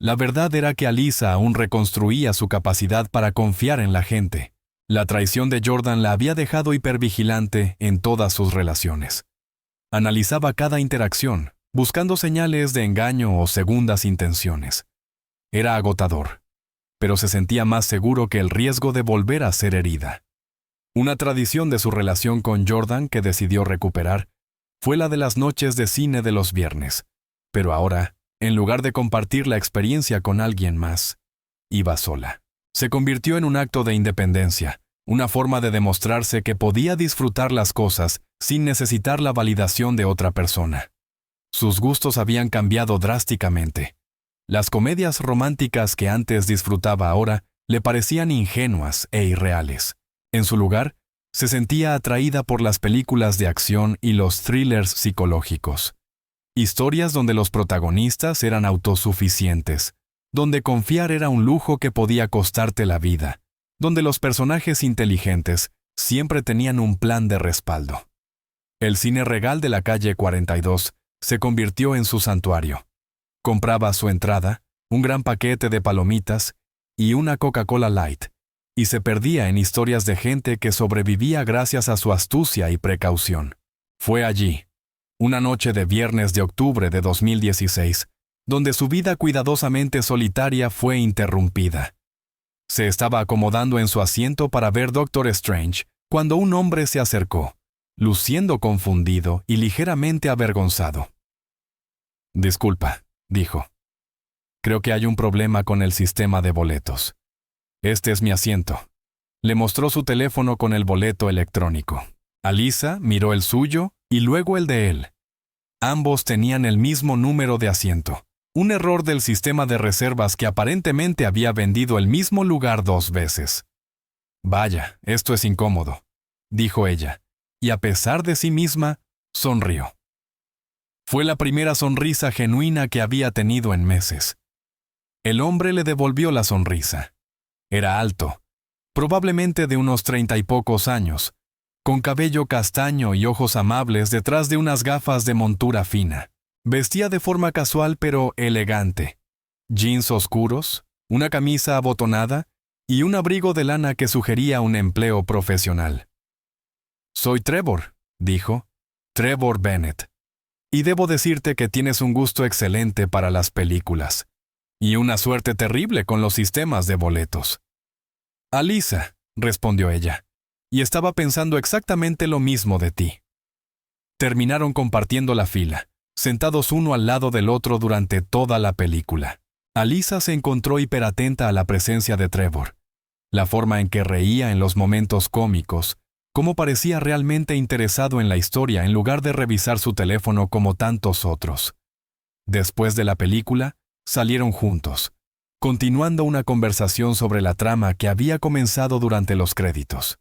La verdad era que Alyssa aún reconstruía su capacidad para confiar en la gente. La traición de Jordan la había dejado hipervigilante en todas sus relaciones. Analizaba cada interacción, buscando señales de engaño o segundas intenciones. Era agotador, pero se sentía más seguro que el riesgo de volver a ser herida. Una tradición de su relación con Jordan que decidió recuperar fue la de las noches de cine de los viernes, pero ahora, en lugar de compartir la experiencia con alguien más, iba sola. Se convirtió en un acto de independencia, una forma de demostrarse que podía disfrutar las cosas sin necesitar la validación de otra persona. Sus gustos habían cambiado drásticamente. Las comedias románticas que antes disfrutaba ahora le parecían ingenuas e irreales. En su lugar, se sentía atraída por las películas de acción y los thrillers psicológicos. Historias donde los protagonistas eran autosuficientes, donde confiar era un lujo que podía costarte la vida, donde los personajes inteligentes siempre tenían un plan de respaldo. El cine regal de la calle 42 se convirtió en su santuario. Compraba su entrada, un gran paquete de palomitas y una Coca-Cola Light, y se perdía en historias de gente que sobrevivía gracias a su astucia y precaución. Fue allí, una noche de viernes de octubre de 2016, donde su vida cuidadosamente solitaria fue interrumpida. Se estaba acomodando en su asiento para ver Doctor Strange cuando un hombre se acercó, luciendo confundido y ligeramente avergonzado. «Disculpa», dijo. «Creo que hay un problema con el sistema de boletos. Este es mi asiento». Le mostró su teléfono con el boleto electrónico. Alyssa miró el suyo y luego el de él. Ambos tenían el mismo número de asiento. Un error del sistema de reservas que aparentemente había vendido el mismo lugar 2 veces. «Vaya, esto es incómodo», dijo ella, y a pesar de sí misma, sonrió. Fue la primera sonrisa genuina que había tenido en meses. El hombre le devolvió la sonrisa. Era alto, probablemente de unos 30 y pocos años, con cabello castaño y ojos amables detrás de unas gafas de montura fina. Vestía de forma casual pero elegante. Jeans oscuros, una camisa abotonada y un abrigo de lana que sugería un empleo profesional. «Soy Trevor», dijo, «Trevor Bennett. Y debo decirte que tienes un gusto excelente para las películas. Y una suerte terrible con los sistemas de boletos». «Alyssa», respondió ella, «y estaba pensando exactamente lo mismo de ti». Terminaron compartiendo la fila, sentados uno al lado del otro durante toda la película. Alyssa se encontró hiperatenta a la presencia de Trevor. La forma en que reía en los momentos cómicos, cómo parecía realmente interesado en la historia en lugar de revisar su teléfono como tantos otros. Después de la película, salieron juntos, continuando una conversación sobre la trama que había comenzado durante los créditos.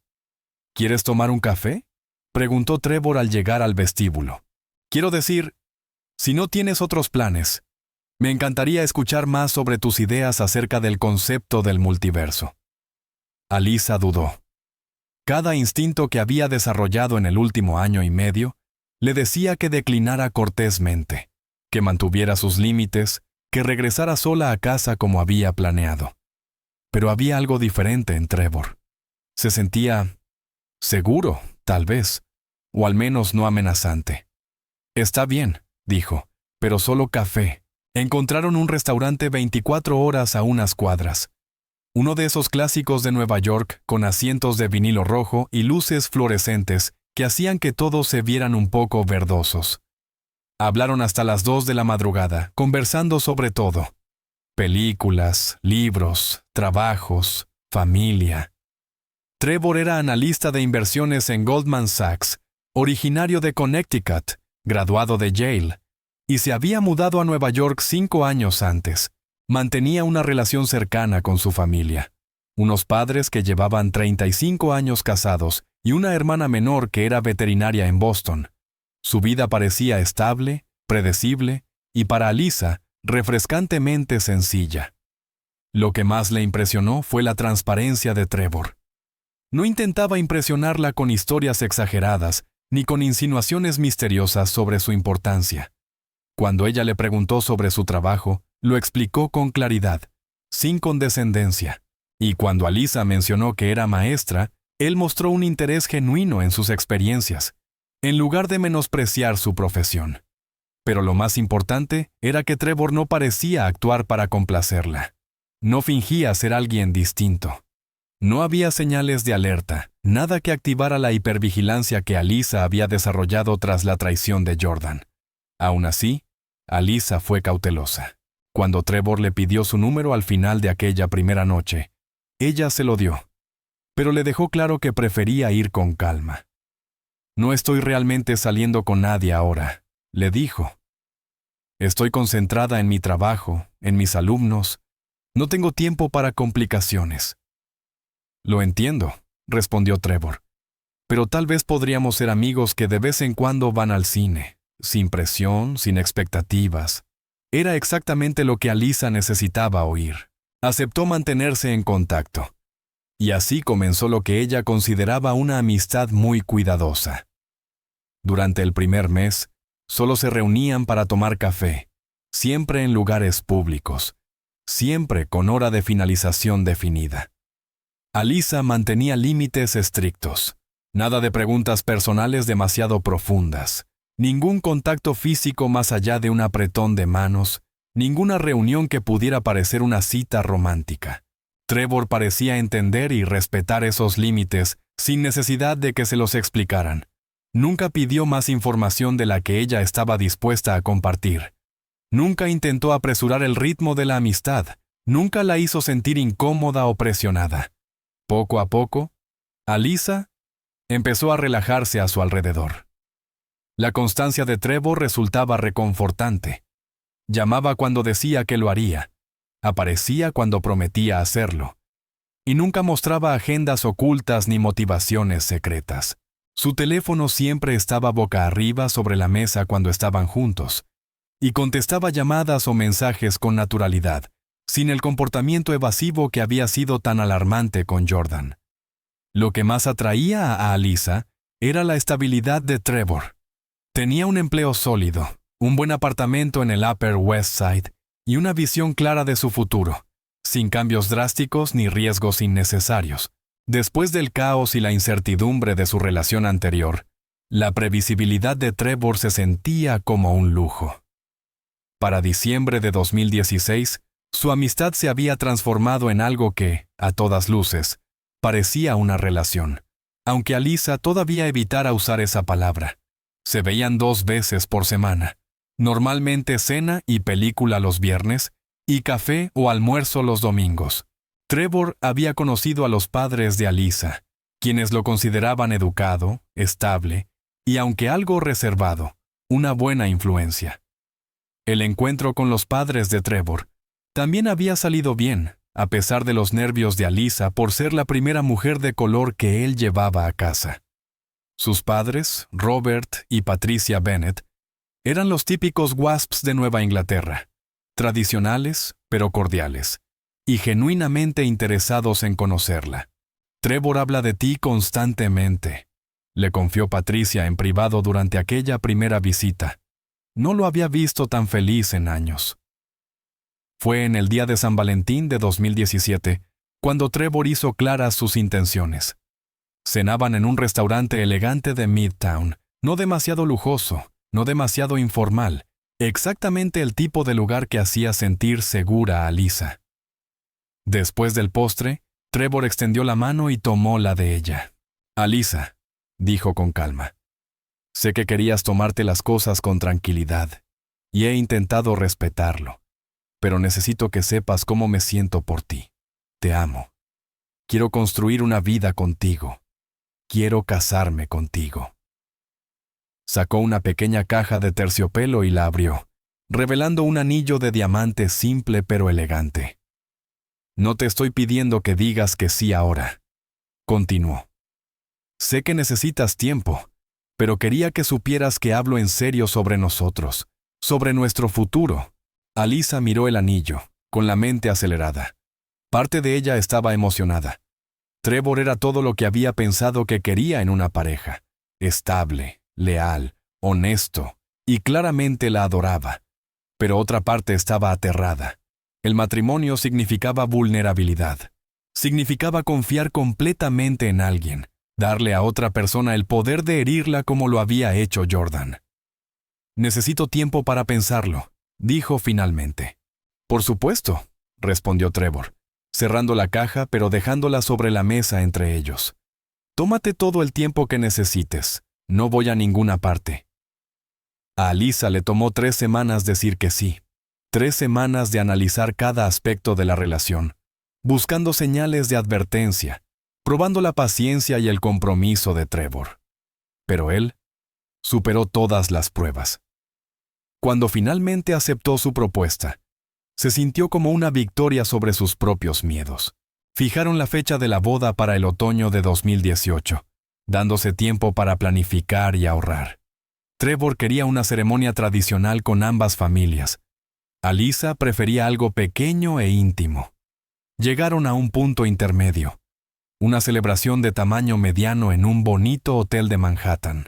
«¿Quieres tomar un café?», preguntó Trevor al llegar al vestíbulo. «Quiero decir, si no tienes otros planes, me encantaría escuchar más sobre tus ideas acerca del concepto del multiverso». Alyssa dudó. Cada instinto que había desarrollado en el último año y medio le decía que declinara cortésmente, que mantuviera sus límites, que regresara sola a casa como había planeado. Pero había algo diferente en Trevor. Se sentía seguro, tal vez, o al menos no amenazante. «Está bien», dijo, «pero solo café». Encontraron un restaurante 24 horas a unas cuadras. Uno de esos clásicos de Nueva York con asientos de vinilo rojo y luces fluorescentes que hacían que todos se vieran un poco verdosos. Hablaron hasta las 2 de la madrugada, conversando sobre todo. Películas, libros, trabajos, familia. Trevor era analista de inversiones en Goldman Sachs, originario de Connecticut, graduado de Yale, y se había mudado a Nueva York 5 años antes. Mantenía una relación cercana con su familia. Unos padres que llevaban 35 años casados y una hermana menor que era veterinaria en Boston. Su vida parecía estable, predecible, y para Alyssa refrescantemente sencilla. Lo que más le impresionó fue la transparencia de Trevor. No intentaba impresionarla con historias exageradas ni con insinuaciones misteriosas sobre su importancia. Cuando ella le preguntó sobre su trabajo, lo explicó con claridad, sin condescendencia. Y cuando Alyssa mencionó que era maestra, él mostró un interés genuino en sus experiencias, en lugar de menospreciar su profesión. Pero lo más importante era que Trevor no parecía actuar para complacerla. No fingía ser alguien distinto. No había señales de alerta, nada que activara la hipervigilancia que Alyssa había desarrollado tras la traición de Jordan. Aún así, Alyssa fue cautelosa. Cuando Trevor le pidió su número al final de aquella primera noche, ella se lo dio, pero le dejó claro que prefería ir con calma. «No estoy realmente saliendo con nadie ahora», le dijo. «Estoy concentrada en mi trabajo, en mis alumnos. No tengo tiempo para complicaciones». «Lo entiendo», respondió Trevor. «Pero tal vez podríamos ser amigos que de vez en cuando van al cine, sin presión, sin expectativas». Era exactamente lo que Alyssa necesitaba oír. Aceptó mantenerse en contacto. Y así comenzó lo que ella consideraba una amistad muy cuidadosa. Durante el primer mes, solo se reunían para tomar café, siempre en lugares públicos, siempre con hora de finalización definida. Alyssa mantenía límites estrictos. Nada de preguntas personales demasiado profundas. Ningún contacto físico más allá de un apretón de manos, ninguna reunión que pudiera parecer una cita romántica. Trevor parecía entender y respetar esos límites sin necesidad de que se los explicaran. Nunca pidió más información de la que ella estaba dispuesta a compartir. Nunca intentó apresurar el ritmo de la amistad. Nunca la hizo sentir incómoda o presionada. Poco a poco, Alyssa empezó a relajarse a su alrededor. La constancia de Trevor resultaba reconfortante. Llamaba cuando decía que lo haría. Aparecía cuando prometía hacerlo. Y nunca mostraba agendas ocultas ni motivaciones secretas. Su teléfono siempre estaba boca arriba sobre la mesa cuando estaban juntos. Y contestaba llamadas o mensajes con naturalidad, sin el comportamiento evasivo que había sido tan alarmante con Jordan. Lo que más atraía a Alyssa era la estabilidad de Trevor. Tenía un empleo sólido, un buen apartamento en el Upper West Side y una visión clara de su futuro, sin cambios drásticos ni riesgos innecesarios. Después del caos y la incertidumbre de su relación anterior, la previsibilidad de Trevor se sentía como un lujo. Para diciembre de 2016, su amistad se había transformado en algo que, a todas luces, parecía una relación, aunque Alyssa todavía evitara usar esa palabra. Se veían 2 veces por semana, normalmente cena y película los viernes, y café o almuerzo los domingos. Trevor había conocido a los padres de Alyssa, quienes lo consideraban educado, estable, y aunque algo reservado, una buena influencia. El encuentro con los padres de Trevor también había salido bien, a pesar de los nervios de Alyssa por ser la primera mujer de color que él llevaba a casa. Sus padres, Robert y Patricia Bennett, eran los típicos WASPs de Nueva Inglaterra, tradicionales pero cordiales, y genuinamente interesados en conocerla. «Trevor habla de ti constantemente», le confió Patricia en privado durante aquella primera visita. No lo había visto tan feliz en años. Fue en el día de San Valentín de 2017 cuando Trevor hizo claras sus intenciones. Cenaban en un restaurante elegante de Midtown, no demasiado lujoso, no demasiado informal, exactamente el tipo de lugar que hacía sentir segura a Alyssa. Después del postre, Trevor extendió la mano y tomó la de ella. «Alyssa», dijo con calma, «sé que querías tomarte las cosas con tranquilidad, y he intentado respetarlo, pero necesito que sepas cómo me siento por ti. Te amo. Quiero construir una vida contigo. Quiero casarme contigo». Sacó una pequeña caja de terciopelo y la abrió, revelando un anillo de diamante simple pero elegante. «No te estoy pidiendo que digas que sí ahora», continuó. «Sé que necesitas tiempo, pero quería que supieras que hablo en serio sobre nosotros, sobre nuestro futuro. Alyssa miró el anillo, con la mente acelerada. Parte de ella estaba emocionada. Trevor era todo lo que había pensado que quería en una pareja. Estable, leal, honesto, y claramente la adoraba. Pero otra parte estaba aterrada. El matrimonio significaba vulnerabilidad. Significaba confiar completamente en alguien, darle a otra persona el poder de herirla como lo había hecho Jordan. «Necesito tiempo para pensarlo», dijo finalmente. «Por supuesto», respondió Trevor, cerrando la caja pero dejándola sobre la mesa entre ellos. «Tómate todo el tiempo que necesites. No voy a ninguna parte». A Alyssa le tomó 3 semanas decir que sí. 3 semanas de analizar cada aspecto de la relación, buscando señales de advertencia, probando la paciencia y el compromiso de Trevor. Pero él superó todas las pruebas. Cuando finalmente aceptó su propuesta, se sintió como una victoria sobre sus propios miedos. Fijaron la fecha de la boda para el otoño de 2018, dándose tiempo para planificar y ahorrar. Trevor quería una ceremonia tradicional con ambas familias. Alyssa prefería algo pequeño e íntimo. Llegaron a un punto intermedio, una celebración de tamaño mediano en un bonito hotel de Manhattan.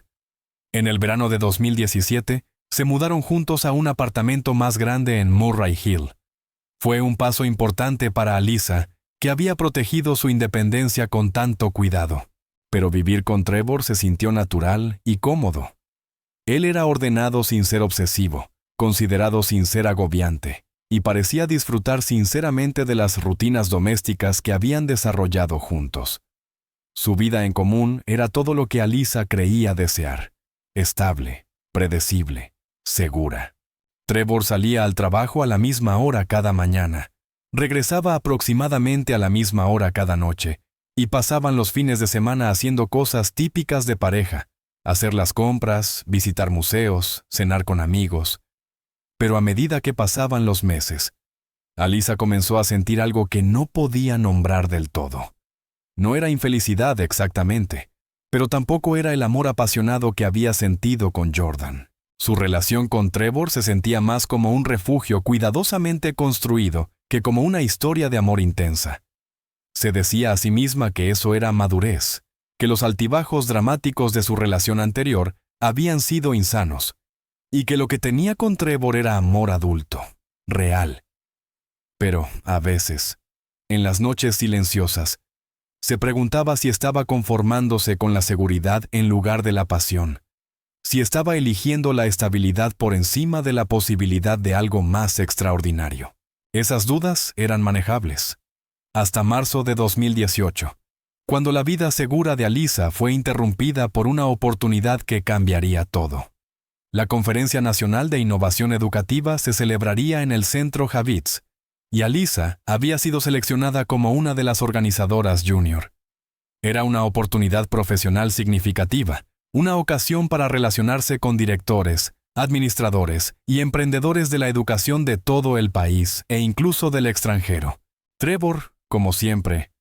En el verano de 2017, se mudaron juntos a un apartamento más grande en Murray Hill. Fue un paso importante para Alyssa, que había protegido su independencia con tanto cuidado. Pero vivir con Trevor se sintió natural y cómodo. Él era ordenado sin ser obsesivo, considerado sin ser agobiante, y parecía disfrutar sinceramente de las rutinas domésticas que habían desarrollado juntos. Su vida en común era todo lo que Alyssa creía desear: estable, predecible, segura. Trevor salía al trabajo a la misma hora cada mañana, regresaba aproximadamente a la misma hora cada noche, y pasaban los fines de semana haciendo cosas típicas de pareja: hacer las compras, visitar museos, cenar con amigos. Pero a medida que pasaban los meses, Alyssa comenzó a sentir algo que no podía nombrar del todo. No era infelicidad exactamente, pero tampoco era el amor apasionado que había sentido con Jordan. Su relación con Trevor se sentía más como un refugio cuidadosamente construido que como una historia de amor intensa. Se decía a sí misma que eso era madurez, que los altibajos dramáticos de su relación anterior habían sido insanos, y que lo que tenía con Trevor era amor adulto, real. Pero, a veces, en las noches silenciosas, se preguntaba si estaba conformándose con la seguridad en lugar de la pasión, si estaba eligiendo la estabilidad por encima de la posibilidad de algo más extraordinario. Esas dudas eran manejables. Hasta marzo de 2018, cuando la vida segura de Alyssa fue interrumpida por una oportunidad que cambiaría todo. La Conferencia Nacional de Innovación Educativa se celebraría en el Centro Javits, y Alyssa había sido seleccionada como una de las organizadoras junior. Era una oportunidad profesional significativa, una ocasión para relacionarse con directores, administradores y emprendedores de la educación de todo el país e incluso del extranjero. Trevor, como siempre,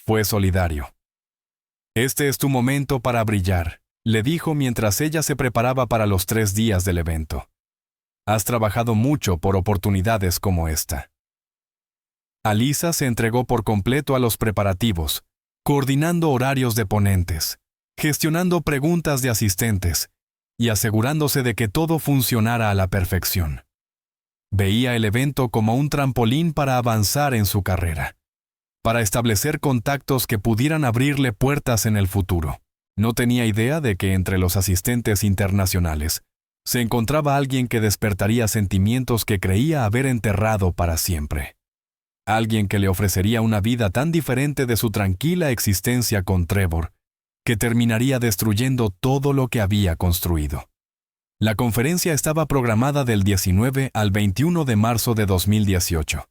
fue solidario. «Este es tu momento para brillar», le dijo mientras ella se preparaba para los 3 días del evento. «Has trabajado mucho por oportunidades como esta». Alyssa se entregó por completo a los preparativos, coordinando horarios de ponentes, gestionando preguntas de asistentes y asegurándose de que todo funcionara a la perfección. Veía el evento como un trampolín para avanzar en su carrera, para establecer contactos que pudieran abrirle puertas en el futuro. No tenía idea de que entre los asistentes internacionales se encontraba alguien que despertaría sentimientos que creía haber enterrado para siempre. Alguien que le ofrecería una vida tan diferente de su tranquila existencia con Trevor, que terminaría destruyendo todo lo que había construido. La conferencia estaba programada del 19 al 21 de marzo de 2018.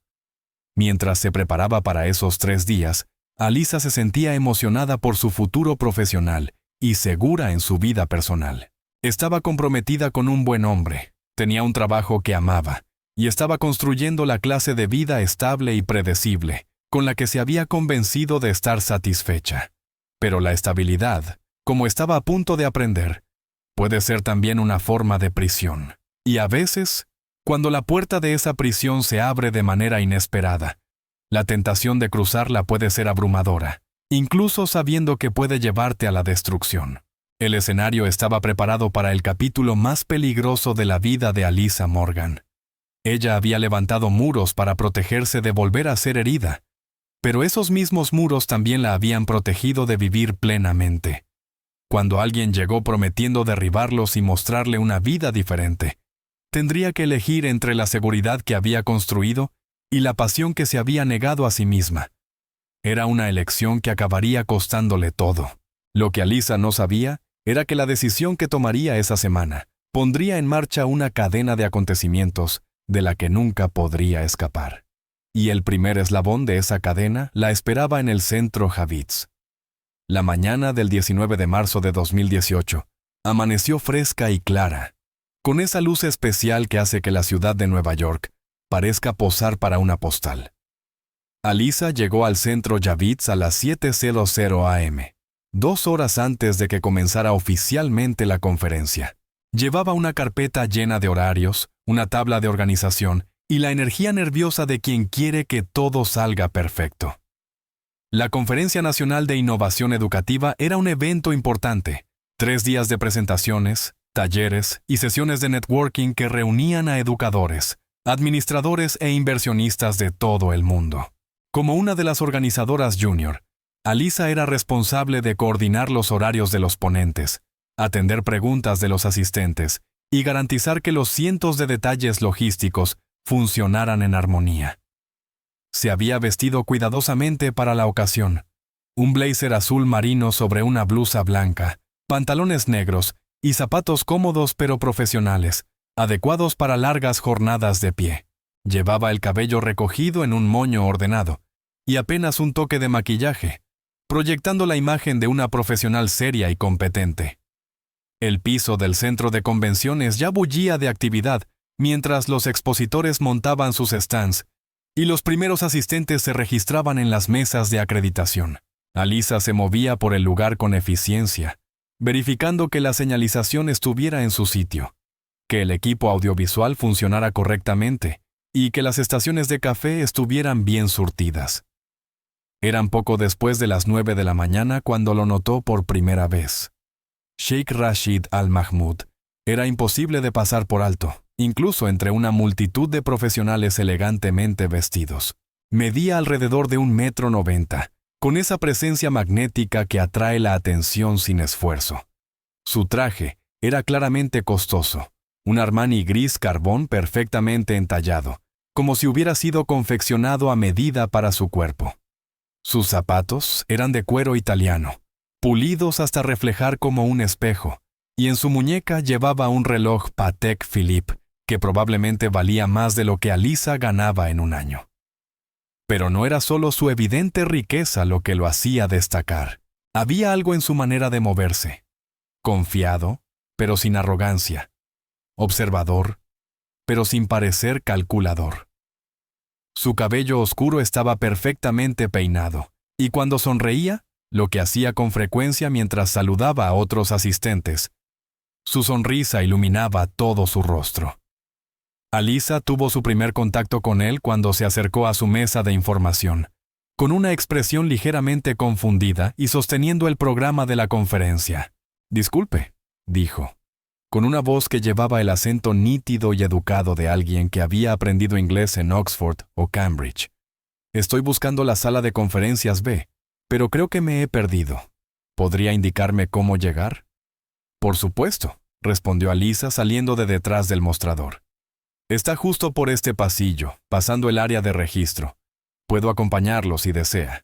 Mientras se preparaba para esos 3 días, Alyssa se sentía emocionada por su futuro profesional y segura en su vida personal. Estaba comprometida con un buen hombre, tenía un trabajo que amaba, y estaba construyendo la clase de vida estable y predecible, con la que se había convencido de estar satisfecha. Pero la estabilidad, como estaba a punto de aprender, puede ser también una forma de prisión, y a veces Cuando la puerta de esa prisión se abre de manera inesperada, la tentación de cruzarla puede ser abrumadora, incluso sabiendo que puede llevarte a la destrucción. El escenario estaba preparado para el capítulo más peligroso de la vida de Alyssa Morgan. Ella había levantado muros para protegerse de volver a ser herida, pero esos mismos muros también la habían protegido de vivir plenamente. Cuando alguien llegó prometiendo derribarlos y mostrarle una vida diferente, tendría que elegir entre la seguridad que había construido y la pasión que se había negado a sí misma. Era una elección que acabaría costándole todo. Lo que Alyssa no sabía era que la decisión que tomaría esa semana pondría en marcha una cadena de acontecimientos de la que nunca podría escapar. Y el primer eslabón de esa cadena la esperaba en el centro Javits. La mañana del 19 de marzo de 2018 amaneció fresca y clara, con esa luz especial que hace que la ciudad de Nueva York parezca posar para una postal. Alyssa llegó al centro Javits a las 7:00 a.m., 2 horas antes de que comenzara oficialmente la conferencia. Llevaba una carpeta llena de horarios, una tabla de organización y la energía nerviosa de quien quiere que todo salga perfecto. La Conferencia Nacional de Innovación Educativa era un evento importante. 3 días de presentaciones, talleres y sesiones de networking que reunían a educadores, administradores e inversionistas de todo el mundo. Como una de las organizadoras junior, Alyssa era responsable de coordinar los horarios de los ponentes, atender preguntas de los asistentes y garantizar que los cientos de detalles logísticos funcionaran en armonía. Se había vestido cuidadosamente para la ocasión. Un blazer azul marino sobre una blusa blanca, pantalones negros y zapatos cómodos pero profesionales, adecuados para largas jornadas de pie. Llevaba el cabello recogido en un moño ordenado y apenas un toque de maquillaje, proyectando la imagen de una profesional seria y competente. El piso del centro de convenciones ya bullía de actividad mientras los expositores montaban sus stands y los primeros asistentes se registraban en las mesas de acreditación. Alyssa se movía por el lugar con eficiencia, verificando que la señalización estuviera en su sitio, que el equipo audiovisual funcionara correctamente y que las estaciones de café estuvieran bien surtidas. Eran poco después de las 9 de la mañana cuando lo notó por primera vez. Sheikh Rashid Al Mahmoud era imposible de pasar por alto, incluso entre una multitud de profesionales elegantemente vestidos. Medía alrededor de 1,90 m, con esa presencia magnética que atrae la atención sin esfuerzo. Su traje era claramente costoso, un Armani gris carbón perfectamente entallado, como si hubiera sido confeccionado a medida para su cuerpo. Sus zapatos eran de cuero italiano, pulidos hasta reflejar como un espejo, y en su muñeca llevaba un reloj Patek Philippe que probablemente valía más de lo que Alyssa ganaba en un año. Pero no era solo su evidente riqueza lo que lo hacía destacar. Había algo en su manera de moverse. Confiado, pero sin arrogancia. Observador, pero sin parecer calculador. Su cabello oscuro estaba perfectamente peinado, y cuando sonreía, lo que hacía con frecuencia mientras saludaba a otros asistentes, su sonrisa iluminaba todo su rostro. Alyssa tuvo su primer contacto con él cuando se acercó a su mesa de información, con una expresión ligeramente confundida y sosteniendo el programa de la conferencia. «Disculpe», dijo, con una voz que llevaba el acento nítido y educado de alguien que había aprendido inglés en Oxford o Cambridge. «Estoy buscando la sala de conferencias B, pero creo que me he perdido. ¿Podría indicarme cómo llegar?» «Por supuesto», respondió Alyssa saliendo de detrás del mostrador. «Está justo por este pasillo, pasando el área de registro. Puedo acompañarlo si desea».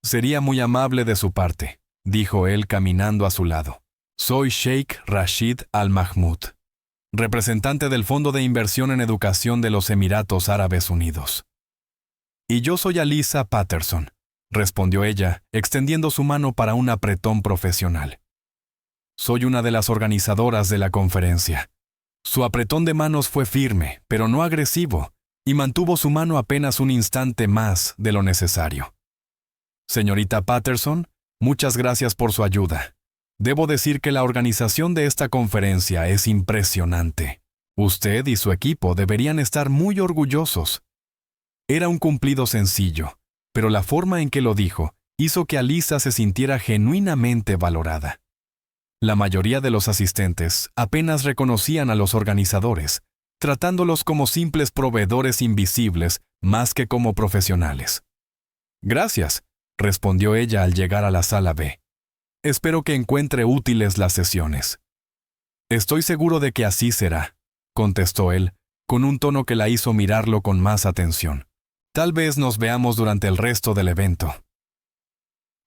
«Sería muy amable de su parte», dijo él caminando a su lado. «Soy Sheikh Rashid Al Mahmoud, representante del Fondo de Inversión en Educación de los Emiratos Árabes Unidos». «Y yo soy Alyssa Patterson», respondió ella, extendiendo su mano para un apretón profesional. «Soy una de las organizadoras de la conferencia». Su apretón de manos fue firme, pero no agresivo, y mantuvo su mano apenas un instante más de lo necesario. «Señorita Patterson, muchas gracias por su ayuda. Debo decir que la organización de esta conferencia es impresionante. Usted y su equipo deberían estar muy orgullosos. Era un cumplido sencillo, pero la forma en que lo dijo hizo que Alyssa se sintiera genuinamente valorada. La mayoría de los asistentes apenas reconocían a los organizadores, tratándolos como simples proveedores invisibles más que como profesionales. Gracias, respondió ella al llegar a la sala B. Espero que encuentre útiles las sesiones. Estoy seguro de que así será, contestó él, con un tono que la hizo mirarlo con más atención. Tal vez nos veamos durante el resto del evento.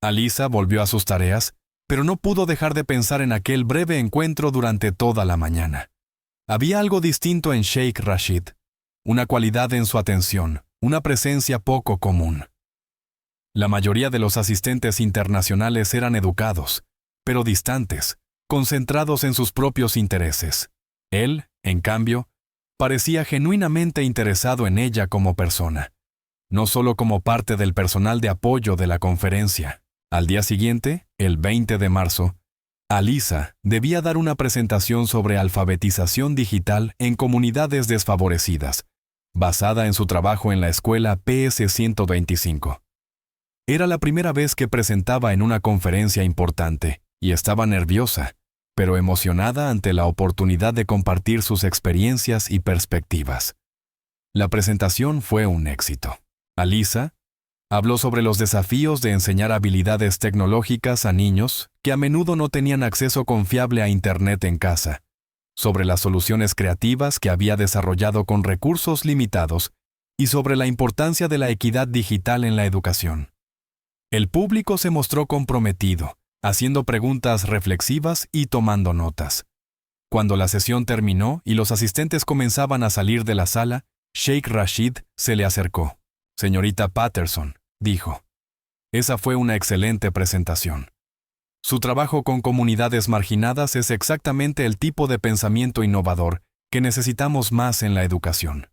Alyssa volvió a sus tareas, pero no pudo dejar de pensar en aquel breve encuentro durante toda la mañana. Había algo distinto en Sheikh Rashid, una cualidad en su atención, una presencia poco común. La mayoría de los asistentes internacionales eran educados, pero distantes, concentrados en sus propios intereses. Él, en cambio, parecía genuinamente interesado en ella como persona, no solo como parte del personal de apoyo de la conferencia. Al día siguiente, el 20 de marzo, Alyssa debía dar una presentación sobre alfabetización digital en comunidades desfavorecidas, basada en su trabajo en la escuela PS-125. Era la primera vez que presentaba en una conferencia importante, y estaba nerviosa, pero emocionada ante la oportunidad de compartir sus experiencias y perspectivas. La presentación fue un éxito. Alyssa habló sobre los desafíos de enseñar habilidades tecnológicas a niños que a menudo no tenían acceso confiable a Internet en casa, sobre las soluciones creativas que había desarrollado con recursos limitados y sobre la importancia de la equidad digital en la educación. El público se mostró comprometido, haciendo preguntas reflexivas y tomando notas. Cuando la sesión terminó y los asistentes comenzaban a salir de la sala, Sheikh Rashid se le acercó. «Señorita Patterson», dijo. «Esa fue una excelente presentación. Su trabajo con comunidades marginadas es exactamente el tipo de pensamiento innovador que necesitamos más en la educación».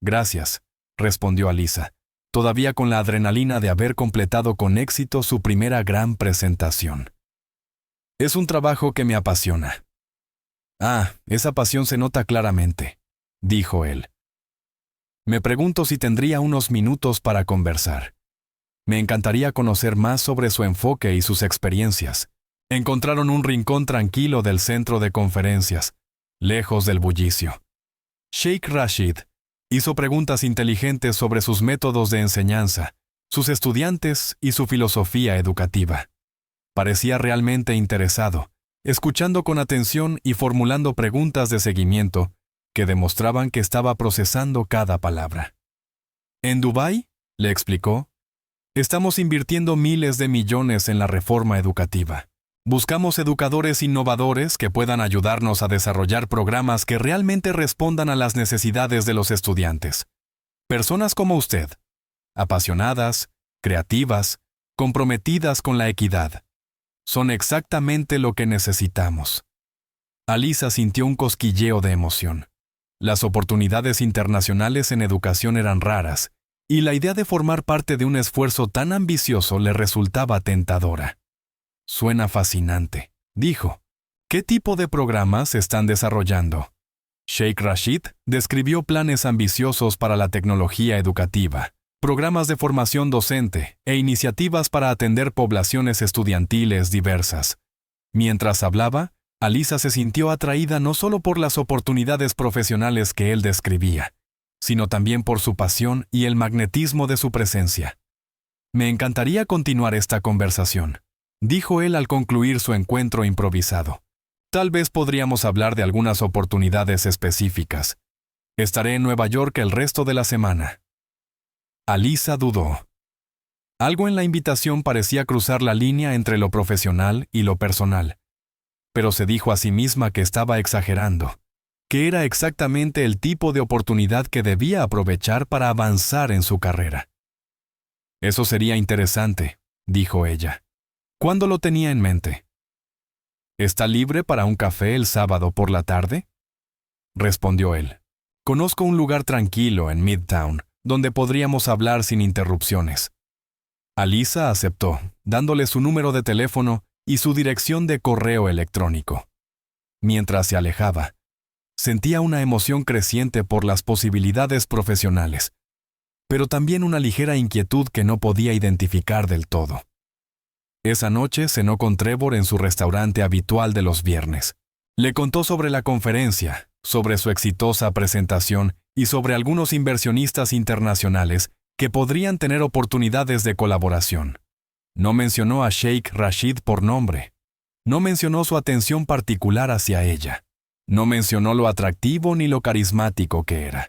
«Gracias», respondió Alyssa, todavía con la adrenalina de haber completado con éxito su primera gran presentación. «Es un trabajo que me apasiona». «Ah, esa pasión se nota claramente», dijo él. «Me pregunto si tendría unos minutos para conversar. Me encantaría conocer más sobre su enfoque y sus experiencias». Encontraron un rincón tranquilo del centro de conferencias, lejos del bullicio. Sheikh Rashid hizo preguntas inteligentes sobre sus métodos de enseñanza, sus estudiantes y su filosofía educativa. Parecía realmente interesado, escuchando con atención y formulando preguntas de seguimiento que demostraban que estaba procesando cada palabra. «En Dubái», le explicó, «estamos invirtiendo miles de millones en la reforma educativa. Buscamos educadores innovadores que puedan ayudarnos a desarrollar programas que realmente respondan a las necesidades de los estudiantes. Personas como usted, apasionadas, creativas, comprometidas con la equidad, son exactamente lo que necesitamos». Alyssa sintió un cosquilleo de emoción. Las oportunidades internacionales en educación eran raras, y la idea de formar parte de un esfuerzo tan ambicioso le resultaba tentadora. «Suena fascinante», dijo. «¿Qué tipo de programas están desarrollando?» Sheikh Rashid describió planes ambiciosos para la tecnología educativa, programas de formación docente e iniciativas para atender poblaciones estudiantiles diversas. Mientras hablaba, Alyssa se sintió atraída no solo por las oportunidades profesionales que él describía, sino también por su pasión y el magnetismo de su presencia. «Me encantaría continuar esta conversación», dijo él al concluir su encuentro improvisado. «Tal vez podríamos hablar de algunas oportunidades específicas. Estaré en Nueva York el resto de la semana». Alyssa dudó. Algo en la invitación parecía cruzar la línea entre lo profesional y lo personal, pero se dijo a sí misma que estaba exagerando, que era exactamente el tipo de oportunidad que debía aprovechar para avanzar en su carrera. «Eso sería interesante», dijo ella. «¿Cuándo lo tenía en mente?» «¿Está libre para un café el sábado por la tarde?», respondió él. «Conozco un lugar tranquilo en Midtown, donde podríamos hablar sin interrupciones». Alyssa aceptó, dándole su número de teléfono y su dirección de correo electrónico. Mientras se alejaba, Sentía una emoción creciente por las posibilidades profesionales, pero también una ligera inquietud que no podía identificar del todo. Esa noche cenó con Trevor en su restaurante habitual de los viernes. Le contó sobre la conferencia, sobre su exitosa presentación y sobre algunos inversionistas internacionales que podrían tener oportunidades de colaboración. No mencionó a Sheikh Rashid por nombre. No mencionó su atención particular hacia ella. No mencionó lo atractivo ni lo carismático que era.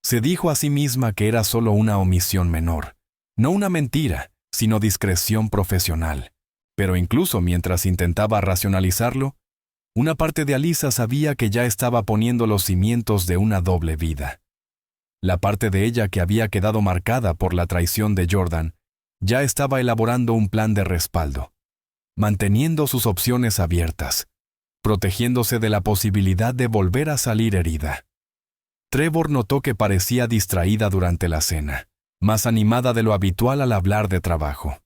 Se dijo a sí misma que era solo una omisión menor. No una mentira, sino discreción profesional. Pero incluso mientras intentaba racionalizarlo, una parte de Alyssa sabía que ya estaba poniendo los cimientos de una doble vida. La parte de ella que había quedado marcada por la traición de Jordan ya estaba elaborando un plan de respaldo, manteniendo sus opciones abiertas, protegiéndose de la posibilidad de volver a salir herida. Trevor notó que parecía distraída durante la cena, más animada de lo habitual al hablar de trabajo.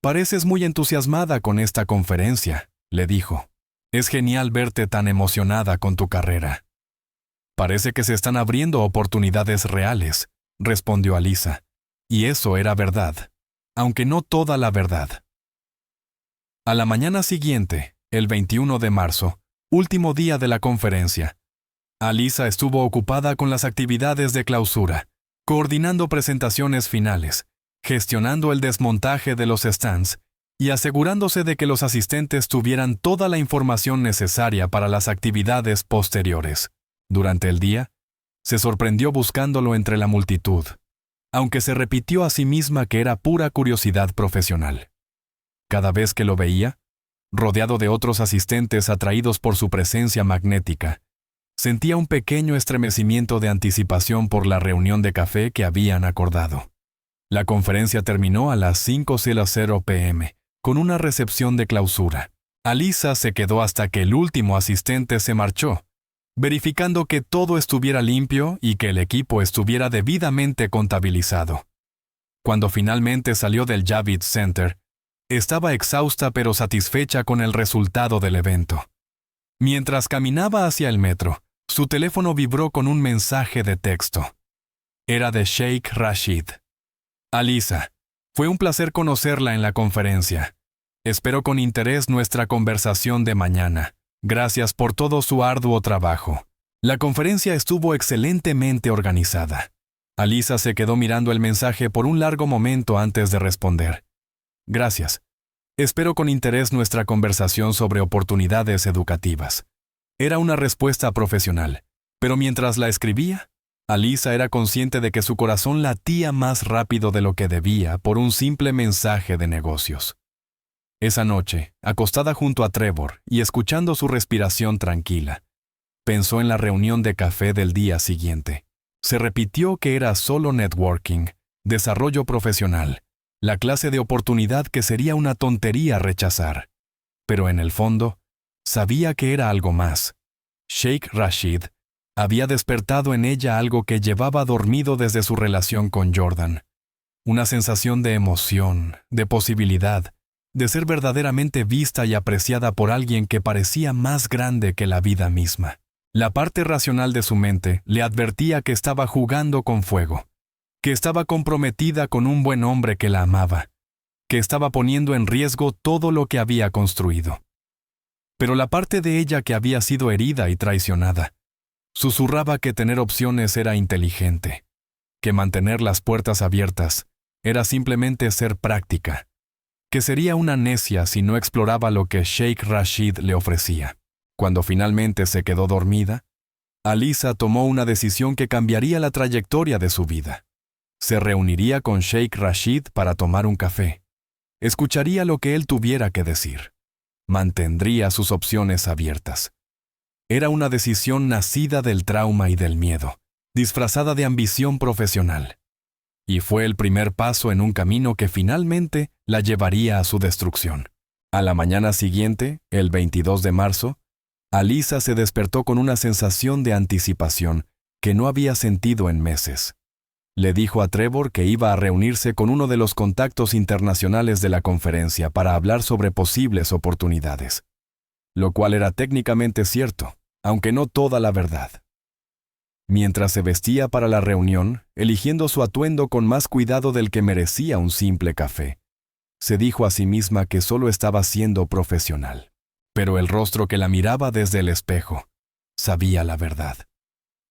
«Pareces muy entusiasmada con esta conferencia», le dijo. «Es genial verte tan emocionada con tu carrera». «Parece que se están abriendo oportunidades reales», respondió Alyssa. Y eso era verdad, aunque no toda la verdad. A la mañana siguiente, el 21 de marzo, último día de la conferencia, Alyssa estuvo ocupada con las actividades de clausura, coordinando presentaciones finales, gestionando el desmontaje de los stands y asegurándose de que los asistentes tuvieran toda la información necesaria para las actividades posteriores. Durante el día, se sorprendió buscándolo entre la multitud, aunque se repitió a sí misma que era pura curiosidad profesional. Cada vez que lo veía, rodeado de otros asistentes atraídos por su presencia magnética, sentía un pequeño estremecimiento de anticipación por la reunión de café que habían acordado. La conferencia terminó a las 5:00 p.m., con una recepción de clausura. Alyssa se quedó hasta que el último asistente se marchó, verificando que todo estuviera limpio y que el equipo estuviera debidamente contabilizado. Cuando finalmente salió del Javits Center, estaba exhausta pero satisfecha con el resultado del evento. Mientras caminaba hacia el metro, su teléfono vibró con un mensaje de texto. Era de Sheikh Rashid. «Alyssa, fue un placer conocerla en la conferencia. Espero con interés nuestra conversación de mañana. Gracias por todo su arduo trabajo. La conferencia estuvo excelentemente organizada». Alyssa se quedó mirando el mensaje por un largo momento antes de responder. «Gracias. Espero con interés nuestra conversación sobre oportunidades educativas». Era una respuesta profesional, pero mientras la escribía, Alyssa era consciente de que su corazón latía más rápido de lo que debía por un simple mensaje de negocios. Esa noche, acostada junto a Trevor y escuchando su respiración tranquila, pensó en la reunión de café del día siguiente. Se repitió que era solo networking, desarrollo profesional, la clase de oportunidad que sería una tontería rechazar. Pero en el fondo, sabía que era algo más. Sheikh Rashid había despertado en ella algo que llevaba dormido desde su relación con Jordan. Una sensación de emoción, de posibilidad, de ser verdaderamente vista y apreciada por alguien que parecía más grande que la vida misma. La parte racional de su mente le advertía que estaba jugando con fuego, que estaba comprometida con un buen hombre que la amaba, que estaba poniendo en riesgo todo lo que había construido. Pero la parte de ella que había sido herida y traicionada, susurraba que tener opciones era inteligente, que mantener las puertas abiertas era simplemente ser práctica, que sería una necia si no exploraba lo que Sheikh Rashid le ofrecía. Cuando finalmente se quedó dormida, Alyssa tomó una decisión que cambiaría la trayectoria de su vida. Se reuniría con Sheikh Rashid para tomar un café. Escucharía lo que él tuviera que decir. Mantendría sus opciones abiertas. Era una decisión nacida del trauma y del miedo, disfrazada de ambición profesional. Y fue el primer paso en un camino que finalmente la llevaría a su destrucción. A la mañana siguiente, el 22 de marzo, Alyssa se despertó con una sensación de anticipación que no había sentido en meses. Le dijo a Trevor que iba a reunirse con uno de los contactos internacionales de la conferencia para hablar sobre posibles oportunidades. Lo cual era técnicamente cierto, aunque no toda la verdad. Mientras se vestía para la reunión, eligiendo su atuendo con más cuidado del que merecía un simple café, se dijo a sí misma que solo estaba siendo profesional. Pero el rostro que la miraba desde el espejo sabía la verdad.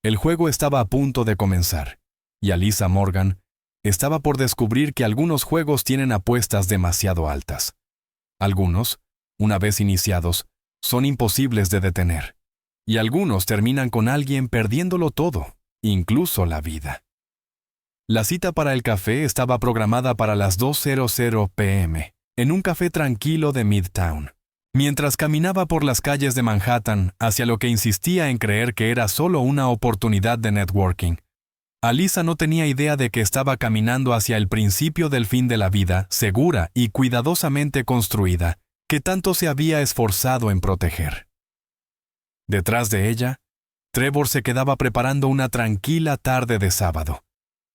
El juego estaba a punto de comenzar, y Alyssa Morgan estaba por descubrir que algunos juegos tienen apuestas demasiado altas. Algunos, una vez iniciados, son imposibles de detener, y algunos terminan con alguien perdiéndolo todo, incluso la vida. La cita para el café estaba programada para las 2:00 p.m., en un café tranquilo de Midtown. Mientras caminaba por las calles de Manhattan hacia lo que insistía en creer que era solo una oportunidad de networking, Alyssa no tenía idea de que estaba caminando hacia el principio del fin de la vida, segura y cuidadosamente construida, que tanto se había esforzado en proteger. Detrás de ella, Trevor se quedaba preparando una tranquila tarde de sábado,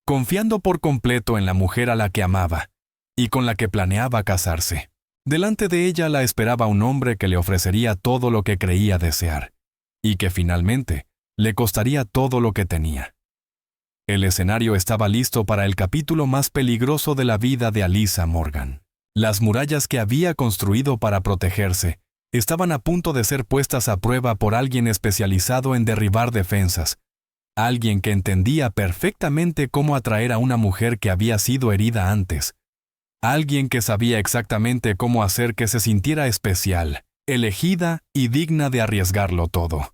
confiando por completo en la mujer a la que amaba y con la que planeaba casarse. Delante de ella la esperaba un hombre que le ofrecería todo lo que creía desear, y que finalmente le costaría todo lo que tenía. El escenario estaba listo para el capítulo más peligroso de la vida de Alyssa Morgan. Las murallas que había construido para protegerse estaban a punto de ser puestas a prueba por alguien especializado en derribar defensas, alguien que entendía perfectamente cómo atraer a una mujer que había sido herida antes, alguien que sabía exactamente cómo hacer que se sintiera especial, elegida y digna de arriesgarlo todo.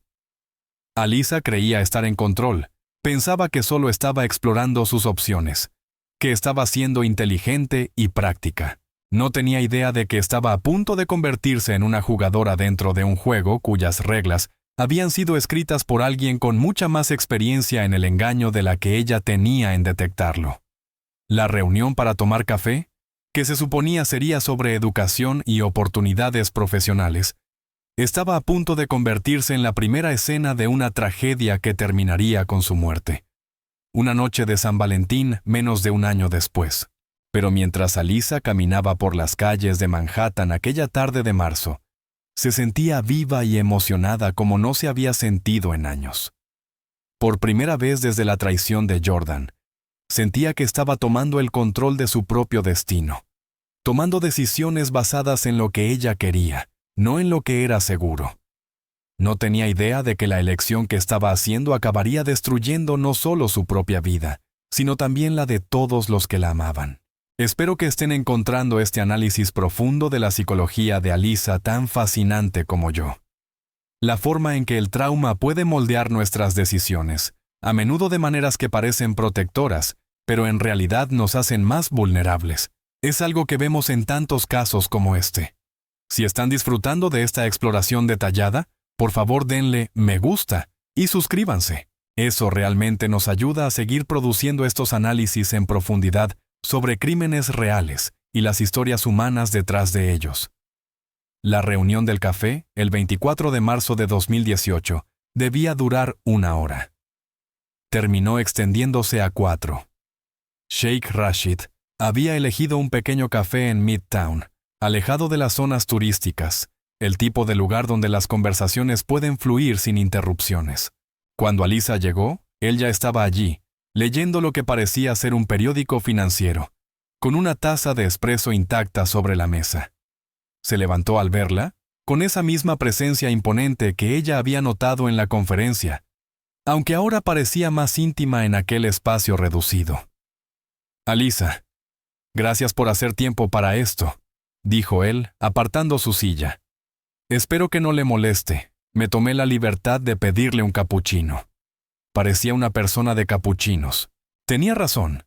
Alyssa creía estar en control. Pensaba que solo estaba explorando sus opciones, que estaba siendo inteligente y práctica. No tenía idea de que estaba a punto de convertirse en una jugadora dentro de un juego cuyas reglas habían sido escritas por alguien con mucha más experiencia en el engaño de la que ella tenía en detectarlo. La reunión para tomar café, que se suponía sería sobre educación y oportunidades profesionales, estaba a punto de convertirse en la primera escena de una tragedia que terminaría con su muerte. Una noche de San Valentín menos de un año después. Pero mientras Alyssa caminaba por las calles de Manhattan aquella tarde de marzo, se sentía viva y emocionada como no se había sentido en años. Por primera vez desde la traición de Jordan, sentía que estaba tomando el control de su propio destino, tomando decisiones basadas en lo que ella quería, no en lo que era seguro. No tenía idea de que la elección que estaba haciendo acabaría destruyendo no solo su propia vida, sino también la de todos los que la amaban. Espero que estén encontrando este análisis profundo de la psicología de Alyssa tan fascinante como yo. La forma en que el trauma puede moldear nuestras decisiones, a menudo de maneras que parecen protectoras, pero en realidad nos hacen más vulnerables, es algo que vemos en tantos casos como este. Si están disfrutando de esta exploración detallada, por favor denle me gusta y suscríbanse. Eso realmente nos ayuda a seguir produciendo estos análisis en profundidad sobre crímenes reales y las historias humanas detrás de ellos. La reunión del café, el 24 de marzo de 2018, debía durar 1 hora. Terminó extendiéndose a 4. Sheikh Rashid había elegido un pequeño café en Midtown, alejado de las zonas turísticas, el tipo de lugar donde las conversaciones pueden fluir sin interrupciones. Cuando Alyssa llegó, él ya estaba allí, leyendo lo que parecía ser un periódico financiero, con una taza de espresso intacta sobre la mesa. Se levantó al verla, con esa misma presencia imponente que ella había notado en la conferencia, aunque ahora parecía más íntima en aquel espacio reducido. «Alyssa, gracias por hacer tiempo para esto», dijo él, apartando su silla. «Espero que no le moleste. Me tomé la libertad de pedirle un capuchino». Parecía una persona de capuchinos. Tenía razón.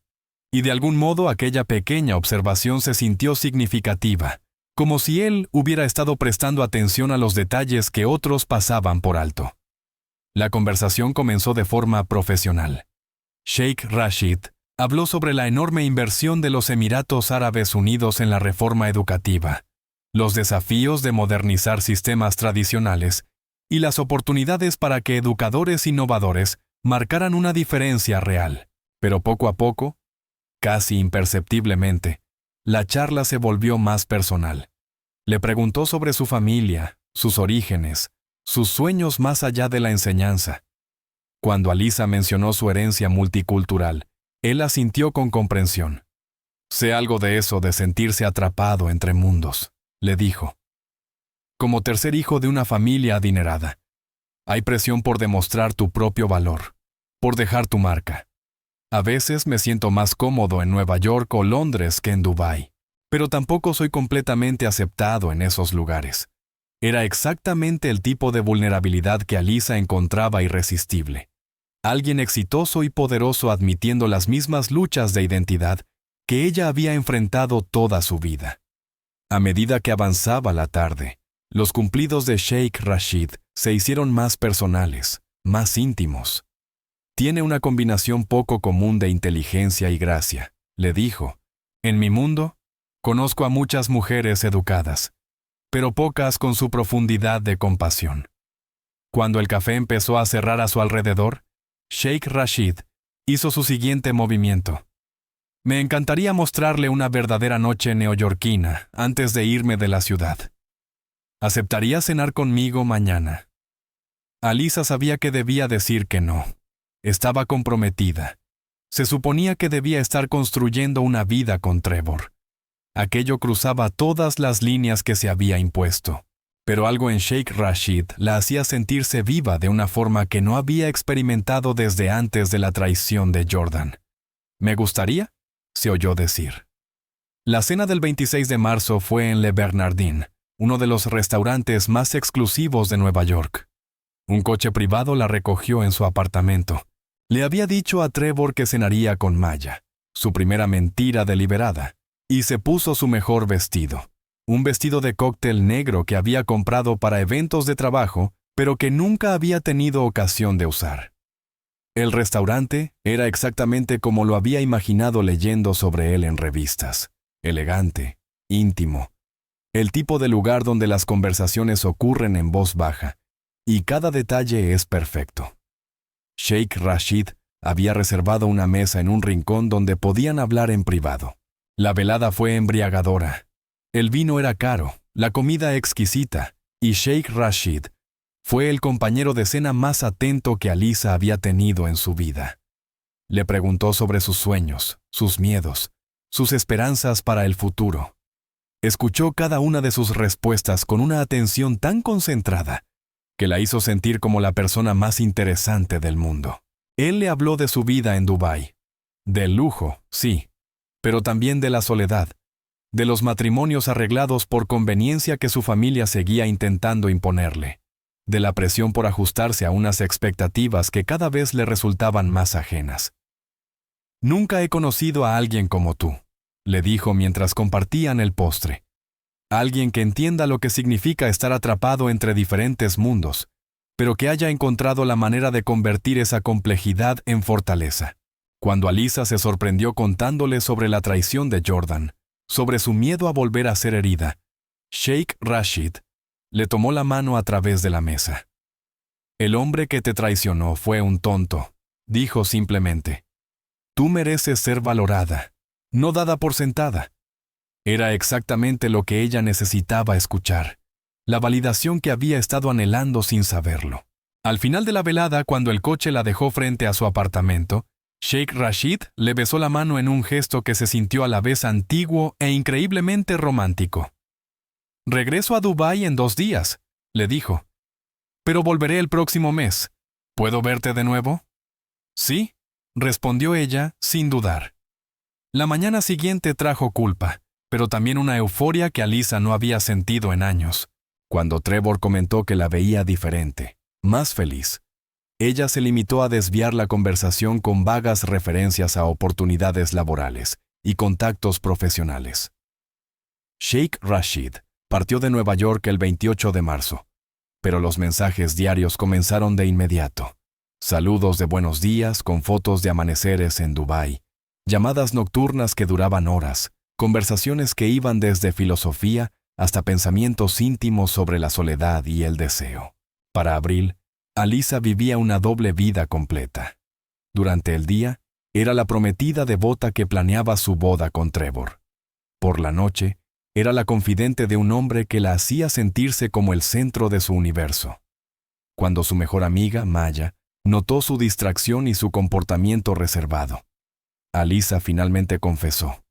Y de algún modo aquella pequeña observación se sintió significativa, como si él hubiera estado prestando atención a los detalles que otros pasaban por alto. La conversación comenzó de forma profesional. Sheikh Rashid habló sobre la enorme inversión de los Emiratos Árabes Unidos en la reforma educativa, los desafíos de modernizar sistemas tradicionales y las oportunidades para que educadores innovadores marcaran una diferencia real. Pero poco a poco, casi imperceptiblemente, la charla se volvió más personal. Le preguntó sobre su familia, sus orígenes, sus sueños más allá de la enseñanza. Cuando Alisa mencionó su herencia multicultural, él asintió con comprensión. Sé algo de eso de sentirse atrapado entre mundos, le dijo. Como tercer hijo de una familia adinerada, hay presión por demostrar tu propio valor, por dejar tu marca. A veces me siento más cómodo en Nueva York o Londres que en Dubái, pero tampoco soy completamente aceptado en esos lugares. Era exactamente el tipo de vulnerabilidad que Alisa encontraba irresistible. Alguien exitoso y poderoso admitiendo las mismas luchas de identidad que ella había enfrentado toda su vida. A medida que avanzaba la tarde, los cumplidos de Sheikh Rashid se hicieron más personales, más íntimos. Tiene una combinación poco común de inteligencia y gracia, le dijo. En mi mundo, conozco a muchas mujeres educadas, pero pocas con su profundidad de compasión. Cuando el café empezó a cerrar a su alrededor, Sheikh Rashid hizo su siguiente movimiento. Me encantaría mostrarle una verdadera noche neoyorquina antes de irme de la ciudad. ¿Aceptaría cenar conmigo mañana? Alisa sabía que debía decir que no. Estaba comprometida. Se suponía que debía estar construyendo una vida con Trevor. Aquello cruzaba todas las líneas que se había impuesto, pero algo en Sheikh Rashid la hacía sentirse viva de una forma que no había experimentado desde antes de la traición de Jordan. ¿Me gustaría?, se oyó decir. La cena del 26 de marzo fue en Le Bernardin, uno de los restaurantes más exclusivos de Nueva York. Un coche privado la recogió en su apartamento. Le había dicho a Trevor que cenaría con Maya, su primera mentira deliberada, y se puso su mejor vestido, un vestido de cóctel negro que había comprado para eventos de trabajo, pero que nunca había tenido ocasión de usar. El restaurante era exactamente como lo había imaginado leyendo sobre él en revistas, elegante, íntimo, el tipo de lugar donde las conversaciones ocurren en voz baja, y cada detalle es perfecto. Sheikh Rashid había reservado una mesa en un rincón donde podían hablar en privado. La velada fue embriagadora. El vino era caro, la comida exquisita, y Sheikh Rashid fue el compañero de cena más atento que Alisa había tenido en su vida. Le preguntó sobre sus sueños, sus miedos, sus esperanzas para el futuro. Escuchó cada una de sus respuestas con una atención tan concentrada que la hizo sentir como la persona más interesante del mundo. Él le habló de su vida en Dubái. Del lujo, sí, pero también de la soledad, de los matrimonios arreglados por conveniencia que su familia seguía intentando imponerle, de la presión por ajustarse a unas expectativas que cada vez le resultaban más ajenas. Nunca he conocido a alguien como tú, le dijo mientras compartían el postre. Alguien que entienda lo que significa estar atrapado entre diferentes mundos, pero que haya encontrado la manera de convertir esa complejidad en fortaleza. Cuando Alisa se sorprendió contándole sobre la traición de Jordan, sobre su miedo a volver a ser herida, Sheikh Rashid le tomó la mano a través de la mesa. El hombre que te traicionó fue un tonto, dijo simplemente. Tú mereces ser valorada, no dada por sentada. Era exactamente lo que ella necesitaba escuchar, la validación que había estado anhelando sin saberlo. Al final de la velada, cuando el coche la dejó frente a su apartamento, Sheikh Rashid le besó la mano en un gesto que se sintió a la vez antiguo e increíblemente romántico. Regreso a Dubái en 2 días, le dijo. Pero volveré el próximo mes. ¿Puedo verte de nuevo? Sí, respondió ella sin dudar. La mañana siguiente trajo culpa, pero también una euforia que Alisa no había sentido en años. Cuando Trevor comentó que la veía diferente, más feliz, ella se limitó a desviar la conversación con vagas referencias a oportunidades laborales y contactos profesionales. Sheikh Rashid partió de Nueva York el 28 de marzo, pero los mensajes diarios comenzaron de inmediato. Saludos de buenos días con fotos de amaneceres en Dubái, llamadas nocturnas que duraban horas, conversaciones que iban desde filosofía hasta pensamientos íntimos sobre la soledad y el deseo. Para abril, Alisa vivía una doble vida completa. Durante el día, era la prometida devota que planeaba su boda con Trevor. Por la noche, era la confidente de un hombre que la hacía sentirse como el centro de su universo. Cuando su mejor amiga, Maya, Notó su distracción y su comportamiento reservado. Alisa finalmente confesó.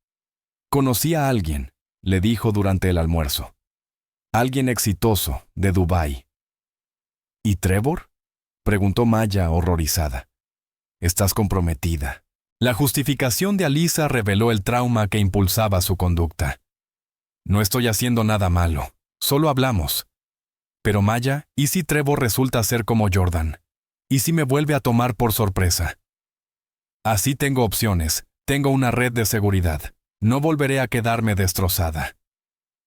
«Conocí a alguien», le dijo durante el almuerzo. «Alguien exitoso, de Dubái». «¿Y Trevor?», preguntó Maya horrorizada. «Estás comprometida». La justificación de Alisa reveló el trauma que impulsaba su conducta. «No estoy haciendo nada malo, solo hablamos». «Pero Maya, ¿y si Trevor resulta ser como Jordan? ¿Y si me vuelve a tomar por sorpresa?» «Así tengo opciones, tengo una red de seguridad. No volveré a quedarme destrozada».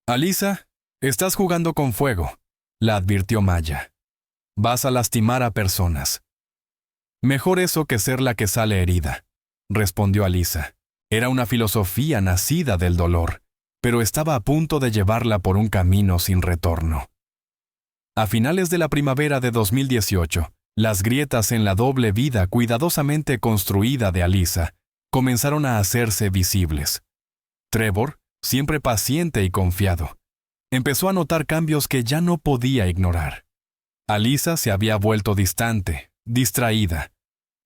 «Alisa, estás jugando con fuego», la advirtió Maya. «Vas a lastimar a personas». «Mejor eso que ser la que sale herida», respondió Alisa. Era una filosofía nacida del dolor, pero estaba a punto de llevarla por un camino sin retorno. A finales de la primavera de 2018, las grietas en la doble vida cuidadosamente construida de Alisa comenzaron a hacerse visibles. Trevor, siempre paciente y confiado, empezó a notar cambios que ya no podía ignorar. Alisa se había vuelto distante, distraída.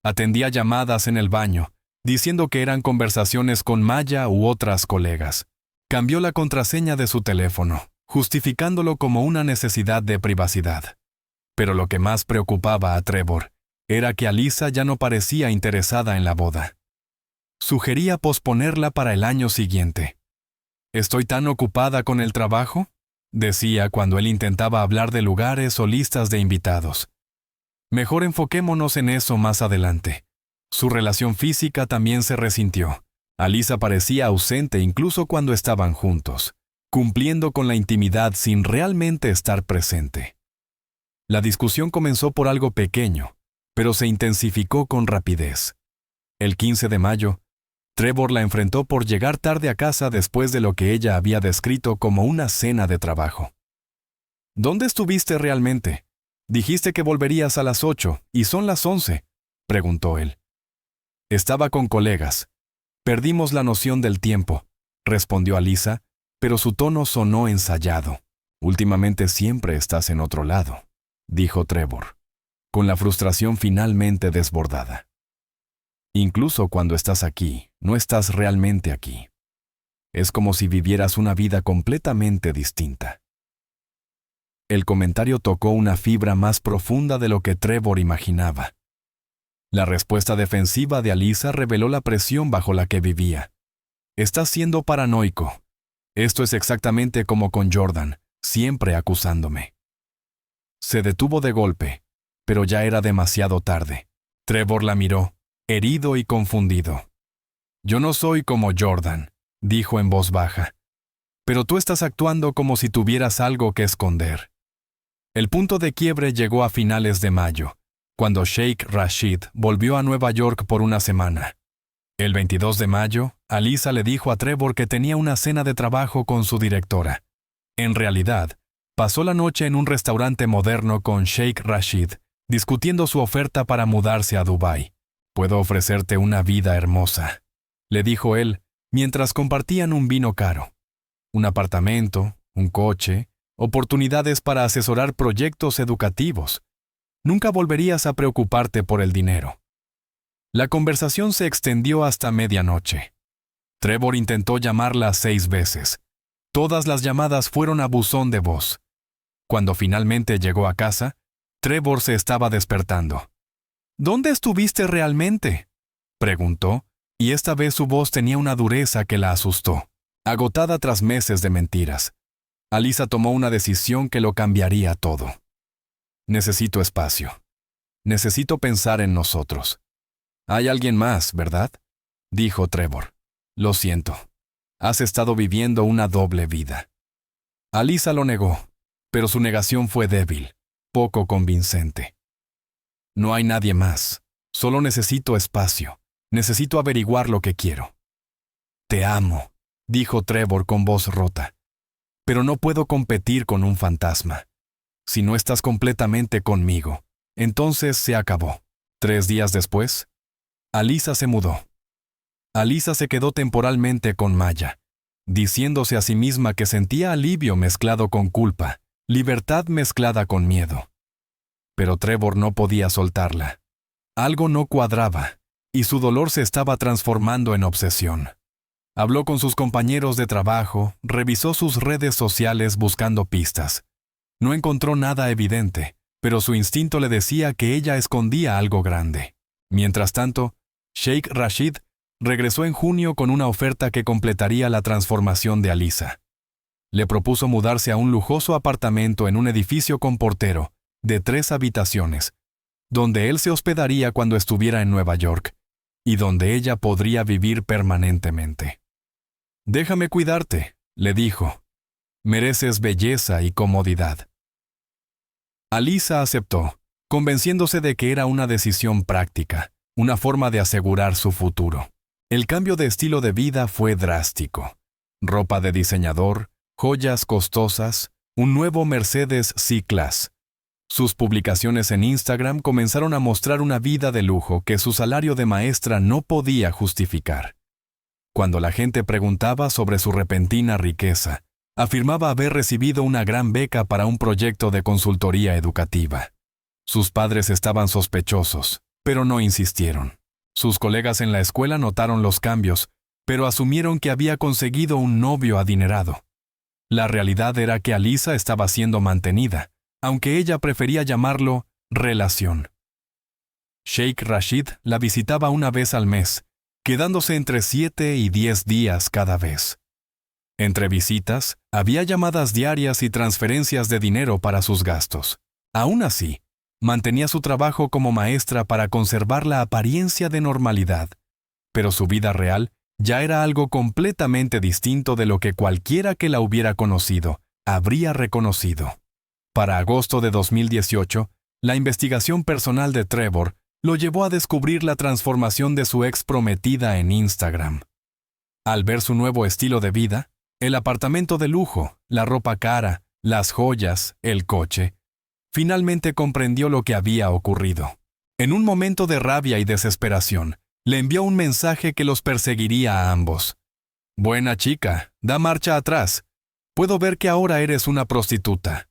Atendía llamadas en el baño, diciendo que eran conversaciones con Maya u otras colegas. Cambió la contraseña de su teléfono, justificándolo como una necesidad de privacidad. Pero lo que más preocupaba a Trevor era que Alisa ya no parecía interesada en la boda. Sugería posponerla para el año siguiente. «¿Estoy tan ocupada con el trabajo?», decía cuando él intentaba hablar de lugares o listas de invitados. «Mejor enfoquémonos en eso más adelante». Su relación física también se resintió. Alisa parecía ausente incluso cuando estaban juntos, cumpliendo con la intimidad sin realmente estar presente. La discusión comenzó por algo pequeño, pero se intensificó con rapidez. El 15 de mayo, Trevor la enfrentó por llegar tarde a casa después de lo que ella había descrito como una cena de trabajo. «¿Dónde estuviste realmente? Dijiste que volverías a las 8 y son las 11, preguntó él. «Estaba con colegas. Perdimos la noción del tiempo», respondió Alisa, pero su tono sonó ensayado. «Últimamente siempre estás en otro lado», dijo Trevor, con la frustración finalmente desbordada. «Incluso cuando estás aquí, no estás realmente aquí. Es como si vivieras una vida completamente distinta». El comentario tocó una fibra más profunda de lo que Trevor imaginaba. La respuesta defensiva de Alisa reveló la presión bajo la que vivía. «Estás siendo paranoico. Esto es exactamente como con Jordan, siempre acusándome». Se detuvo de golpe, pero ya era demasiado tarde. Trevor la miró, herido y confundido. «Yo no soy como Jordan», dijo en voz baja. «Pero tú estás actuando como si tuvieras algo que esconder». El punto de quiebre llegó a finales de mayo, cuando Sheikh Rashid volvió a Nueva York por una semana. El 22 de mayo, Alisa le dijo a Trevor que tenía una cena de trabajo con su directora. En realidad, pasó la noche en un restaurante moderno con Sheikh Rashid, discutiendo su oferta para mudarse a Dubái. «Puedo ofrecerte una vida hermosa», le dijo él, mientras compartían un vino caro. «Un apartamento, un coche, oportunidades para asesorar proyectos educativos. Nunca volverías a preocuparte por el dinero». La conversación se extendió hasta medianoche. Trevor intentó llamarla 6 veces. Todas las llamadas fueron a buzón de voz. Cuando finalmente llegó a casa, Trevor se estaba despertando. «¿Dónde estuviste realmente?», preguntó, y esta vez su voz tenía una dureza que la asustó. Agotada tras meses de mentiras, Alisa tomó una decisión que lo cambiaría todo. «Necesito espacio. Necesito pensar en nosotros». «Hay alguien más, ¿verdad?», dijo Trevor. «Lo siento. Has estado viviendo una doble vida». Alisa lo negó, pero su negación fue débil, poco convincente. «No hay nadie más. Solo necesito espacio. Necesito averiguar lo que quiero». «Te amo», dijo Trevor con voz rota. «Pero no puedo competir con un fantasma. Si no estás completamente conmigo, entonces se acabó». 3 días después, Alisa se mudó. Alisa se quedó temporalmente con Maya, diciéndose a sí misma que sentía alivio mezclado con culpa, libertad mezclada con miedo. Pero Trevor no podía soltarla. Algo no cuadraba, y su dolor se estaba transformando en obsesión. Habló con sus compañeros de trabajo, revisó sus redes sociales buscando pistas. No encontró nada evidente, pero su instinto le decía que ella escondía algo grande. Mientras tanto, Sheikh Rashid regresó en junio con una oferta que completaría la transformación de Alisa. Le propuso mudarse a un lujoso apartamento en un edificio con portero, de 3 habitaciones, donde él se hospedaría cuando estuviera en Nueva York, y donde ella podría vivir permanentemente. «Déjame cuidarte», le dijo. «Mereces belleza y comodidad». Alisa aceptó, convenciéndose de que era una decisión práctica, una forma de asegurar su futuro. El cambio de estilo de vida fue drástico. Ropa de diseñador, joyas costosas, un nuevo Mercedes C-Class. Sus publicaciones en Instagram comenzaron a mostrar una vida de lujo que su salario de maestra no podía justificar. Cuando la gente preguntaba sobre su repentina riqueza, afirmaba haber recibido una gran beca para un proyecto de consultoría educativa. Sus padres estaban sospechosos, pero no insistieron. Sus colegas en la escuela notaron los cambios, pero asumieron que había conseguido un novio adinerado. La realidad era que Alisa estaba siendo mantenida, aunque ella prefería llamarlo relación. Sheikh Rashid la visitaba una vez al mes, quedándose entre 7 y 10 días cada vez. Entre visitas, había llamadas diarias y transferencias de dinero para sus gastos. Aún así, mantenía su trabajo como maestra para conservar la apariencia de normalidad, pero su vida real ya era algo completamente distinto de lo que cualquiera que la hubiera conocido habría reconocido. Para agosto de 2018, la investigación personal de Trevor lo llevó a descubrir la transformación de su ex prometida en Instagram. Al ver su nuevo estilo de vida, el apartamento de lujo, la ropa cara, las joyas, el coche, finalmente comprendió lo que había ocurrido. En un momento de rabia y desesperación, le envió un mensaje que los perseguiría a ambos. «Buena chica, da marcha atrás. Puedo ver que ahora eres una prostituta».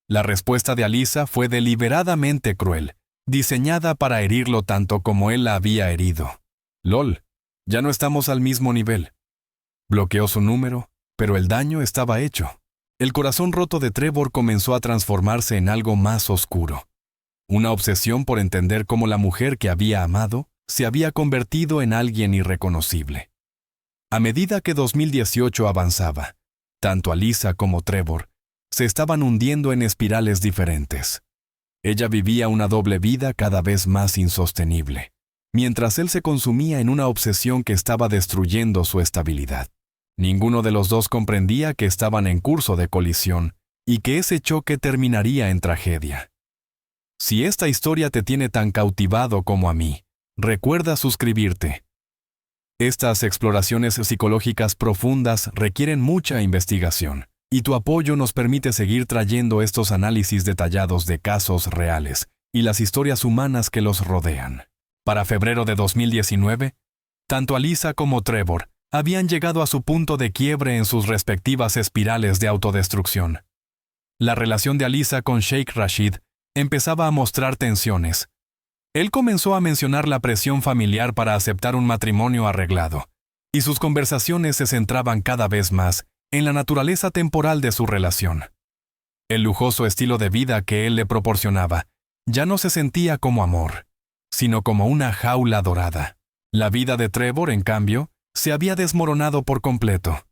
La respuesta de Alisa fue deliberadamente cruel, diseñada para herirlo tanto como él la había herido. «Lol, ya no estamos al mismo nivel». Bloqueó su número, pero el daño estaba hecho. El corazón roto de Trevor comenzó a transformarse en algo más oscuro. Una obsesión por entender cómo la mujer que había amado se había convertido en alguien irreconocible. A medida que 2018 avanzaba, tanto Alisa como Trevor se estaban hundiendo en espirales diferentes. Ella vivía una doble vida cada vez más insostenible, mientras él se consumía en una obsesión que estaba destruyendo su estabilidad. Ninguno de los dos comprendía que estaban en curso de colisión y que ese choque terminaría en tragedia. Si esta historia te tiene tan cautivado como a mí, recuerda suscribirte. Estas exploraciones psicológicas profundas requieren mucha investigación, y tu apoyo nos permite seguir trayendo estos análisis detallados de casos reales y las historias humanas que los rodean. Para febrero de 2019, tanto Alisa como Trevor habían llegado a su punto de quiebre en sus respectivas espirales de autodestrucción. La relación de Alisa con Sheikh Rashid empezaba a mostrar tensiones. Él comenzó a mencionar la presión familiar para aceptar un matrimonio arreglado, y sus conversaciones se centraban cada vez más en la naturaleza temporal de su relación. El lujoso estilo de vida que él le proporcionaba ya no se sentía como amor, sino como una jaula dorada. La vida de Trevor, en cambio, se había desmoronado por completo.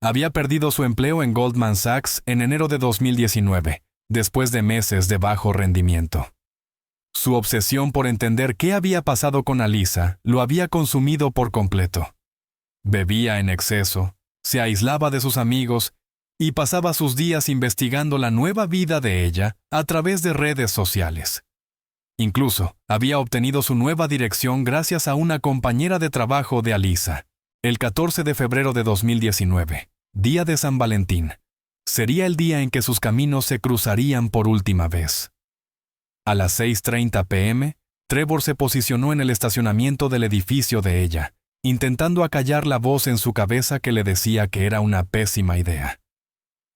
Había perdido su empleo en Goldman Sachs en enero de 2019, después de meses de bajo rendimiento. Su obsesión por entender qué había pasado con Alisa lo había consumido por completo. Bebía en exceso, se aislaba de sus amigos y pasaba sus días investigando la nueva vida de ella a través de redes sociales. Incluso había obtenido su nueva dirección gracias a una compañera de trabajo de Alisa. El 14 de febrero de 2019, día de San Valentín, sería el día en que sus caminos se cruzarían por última vez. A las 6:30 p.m., Trevor se posicionó en el estacionamiento del edificio de ella, intentando acallar la voz en su cabeza que le decía que era una pésima idea.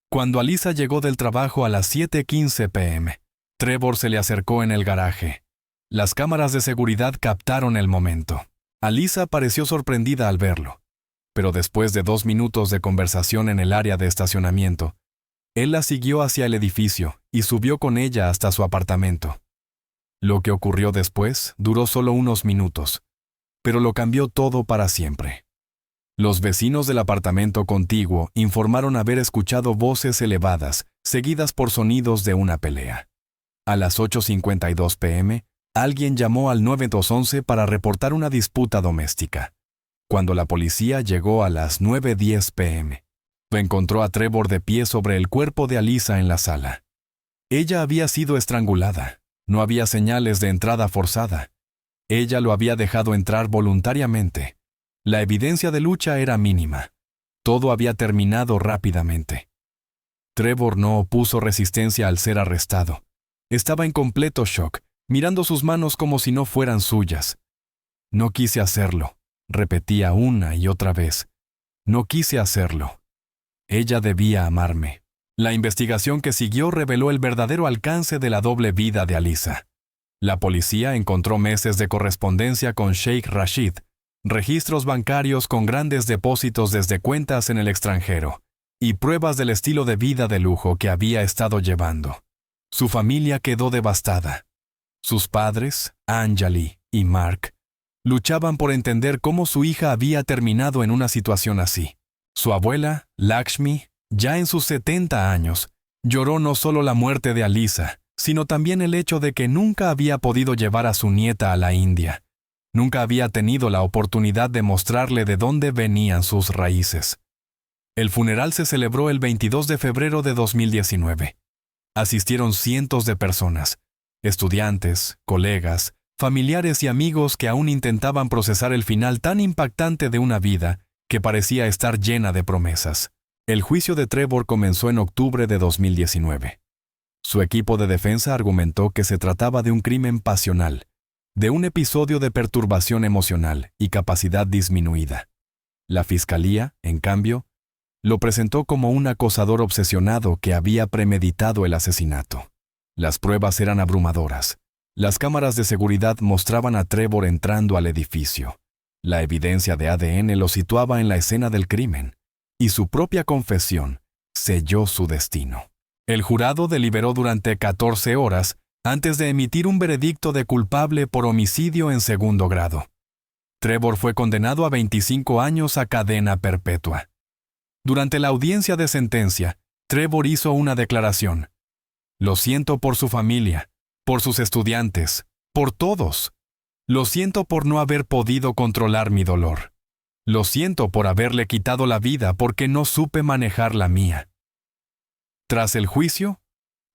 Cuando Alisa llegó del trabajo a las 7:15 p.m., Trevor se le acercó en el garaje. Las cámaras de seguridad captaron el momento. Alyssa pareció sorprendida al verlo, pero después de 2 minutos de conversación en el área de estacionamiento, él la siguió hacia el edificio y subió con ella hasta su apartamento. Lo que ocurrió después duró solo unos minutos, pero lo cambió todo para siempre. Los vecinos del apartamento contiguo informaron haber escuchado voces elevadas, seguidas por sonidos de una pelea. A las 8:52 p.m., alguien llamó al 911 para reportar una disputa doméstica. Cuando la policía llegó a las 9:10 p.m., encontró a Trevor de pie sobre el cuerpo de Alyssa en la sala. Ella había sido estrangulada. No había señales de entrada forzada. Ella lo había dejado entrar voluntariamente. La evidencia de lucha era mínima. Todo había terminado rápidamente. Trevor no opuso resistencia al ser arrestado. Estaba en completo shock, mirando sus manos como si no fueran suyas. No quise hacerlo, repetía una y otra vez. No quise hacerlo. Ella debía amarme. La investigación que siguió reveló el verdadero alcance de la doble vida de Alyssa. La policía encontró meses de correspondencia con Sheikh Rashid, registros bancarios con grandes depósitos desde cuentas en el extranjero, y pruebas del estilo de vida de lujo que había estado llevando. Su familia quedó devastada. Sus padres, Anjali y Mark, luchaban por entender cómo su hija había terminado en una situación así. Su abuela, Lakshmi, ya en sus 70 años, lloró no solo la muerte de Alyssa, sino también el hecho de que nunca había podido llevar a su nieta a la India. Nunca había tenido la oportunidad de mostrarle de dónde venían sus raíces. El funeral se celebró el 22 de febrero de 2019. Asistieron cientos de personas, estudiantes, colegas, familiares y amigos que aún intentaban procesar el final tan impactante de una vida que parecía estar llena de promesas. El juicio de Trevor comenzó en octubre de 2019. Su equipo de defensa argumentó que se trataba de un crimen pasional, de un episodio de perturbación emocional y capacidad disminuida. La fiscalía, en cambio, lo presentó como un acosador obsesionado que había premeditado el asesinato. Las pruebas eran abrumadoras. Las cámaras de seguridad mostraban a Trevor entrando al edificio. La evidencia de ADN lo situaba en la escena del crimen, y su propia confesión selló su destino. El jurado deliberó durante 14 horas antes de emitir un veredicto de culpable por homicidio en segundo grado. Trevor fue condenado a 25 años a cadena perpetua. Durante la audiencia de sentencia, Trevor hizo una declaración. Lo siento por su familia, por sus estudiantes, por todos. Lo siento por no haber podido controlar mi dolor. Lo siento por haberle quitado la vida porque no supe manejar la mía. Tras el juicio,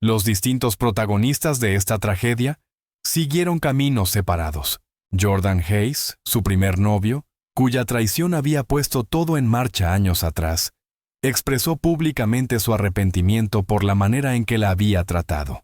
los distintos protagonistas de esta tragedia siguieron caminos separados. Jordan Hayes, su primer novio, cuya traición había puesto todo en marcha años atrás, expresó públicamente su arrepentimiento por la manera en que la había tratado.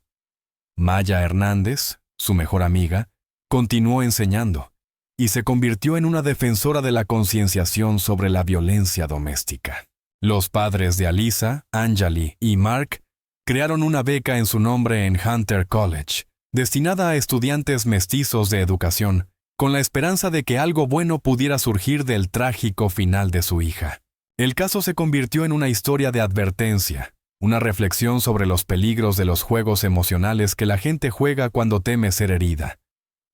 Maya Hernández, su mejor amiga, continuó enseñando y se convirtió en una defensora de la concienciación sobre la violencia doméstica. Los padres de Alyssa, Anjali y Mark crearon una beca en su nombre en Hunter College, destinada a estudiantes mestizos de educación, con la esperanza de que algo bueno pudiera surgir del trágico final de su hija. El caso se convirtió en una historia de advertencia, una reflexión sobre los peligros de los juegos emocionales que la gente juega cuando teme ser herida,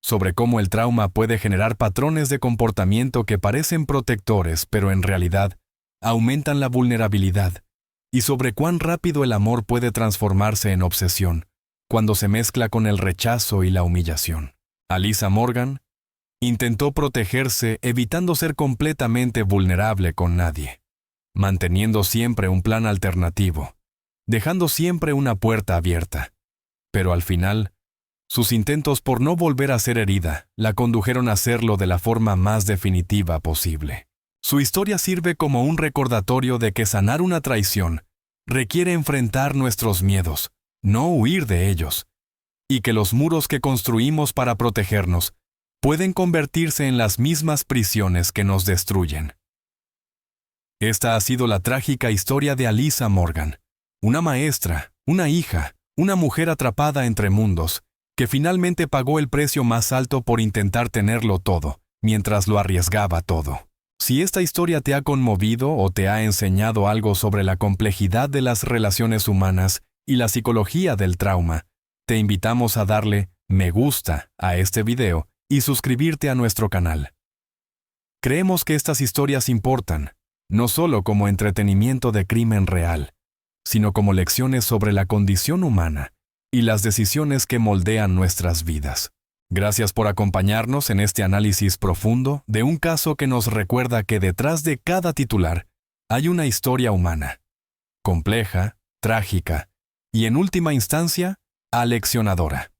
sobre cómo el trauma puede generar patrones de comportamiento que parecen protectores, pero en realidad aumentan la vulnerabilidad, y sobre cuán rápido el amor puede transformarse en obsesión cuando se mezcla con el rechazo y la humillación. Alyssa Morgan intentó protegerse evitando ser completamente vulnerable con nadie, manteniendo siempre un plan alternativo, dejando siempre una puerta abierta. Pero al final, sus intentos por no volver a ser herida la condujeron a hacerlo de la forma más definitiva posible. Su historia sirve como un recordatorio de que sanar una traición requiere enfrentar nuestros miedos, no huir de ellos, y que los muros que construimos para protegernos pueden convertirse en las mismas prisiones que nos destruyen. Esta ha sido la trágica historia de Alyssa Morgan, una maestra, una hija, una mujer atrapada entre mundos, que finalmente pagó el precio más alto por intentar tenerlo todo, mientras lo arriesgaba todo. Si esta historia te ha conmovido o te ha enseñado algo sobre la complejidad de las relaciones humanas y la psicología del trauma, te invitamos a darle me gusta a este video y suscribirte a nuestro canal. Creemos que estas historias importan, no solo como entretenimiento de crimen real, sino como lecciones sobre la condición humana y las decisiones que moldean nuestras vidas. Gracias por acompañarnos en este análisis profundo de un caso que nos recuerda que detrás de cada titular hay una historia humana, compleja, trágica y en última instancia, aleccionadora.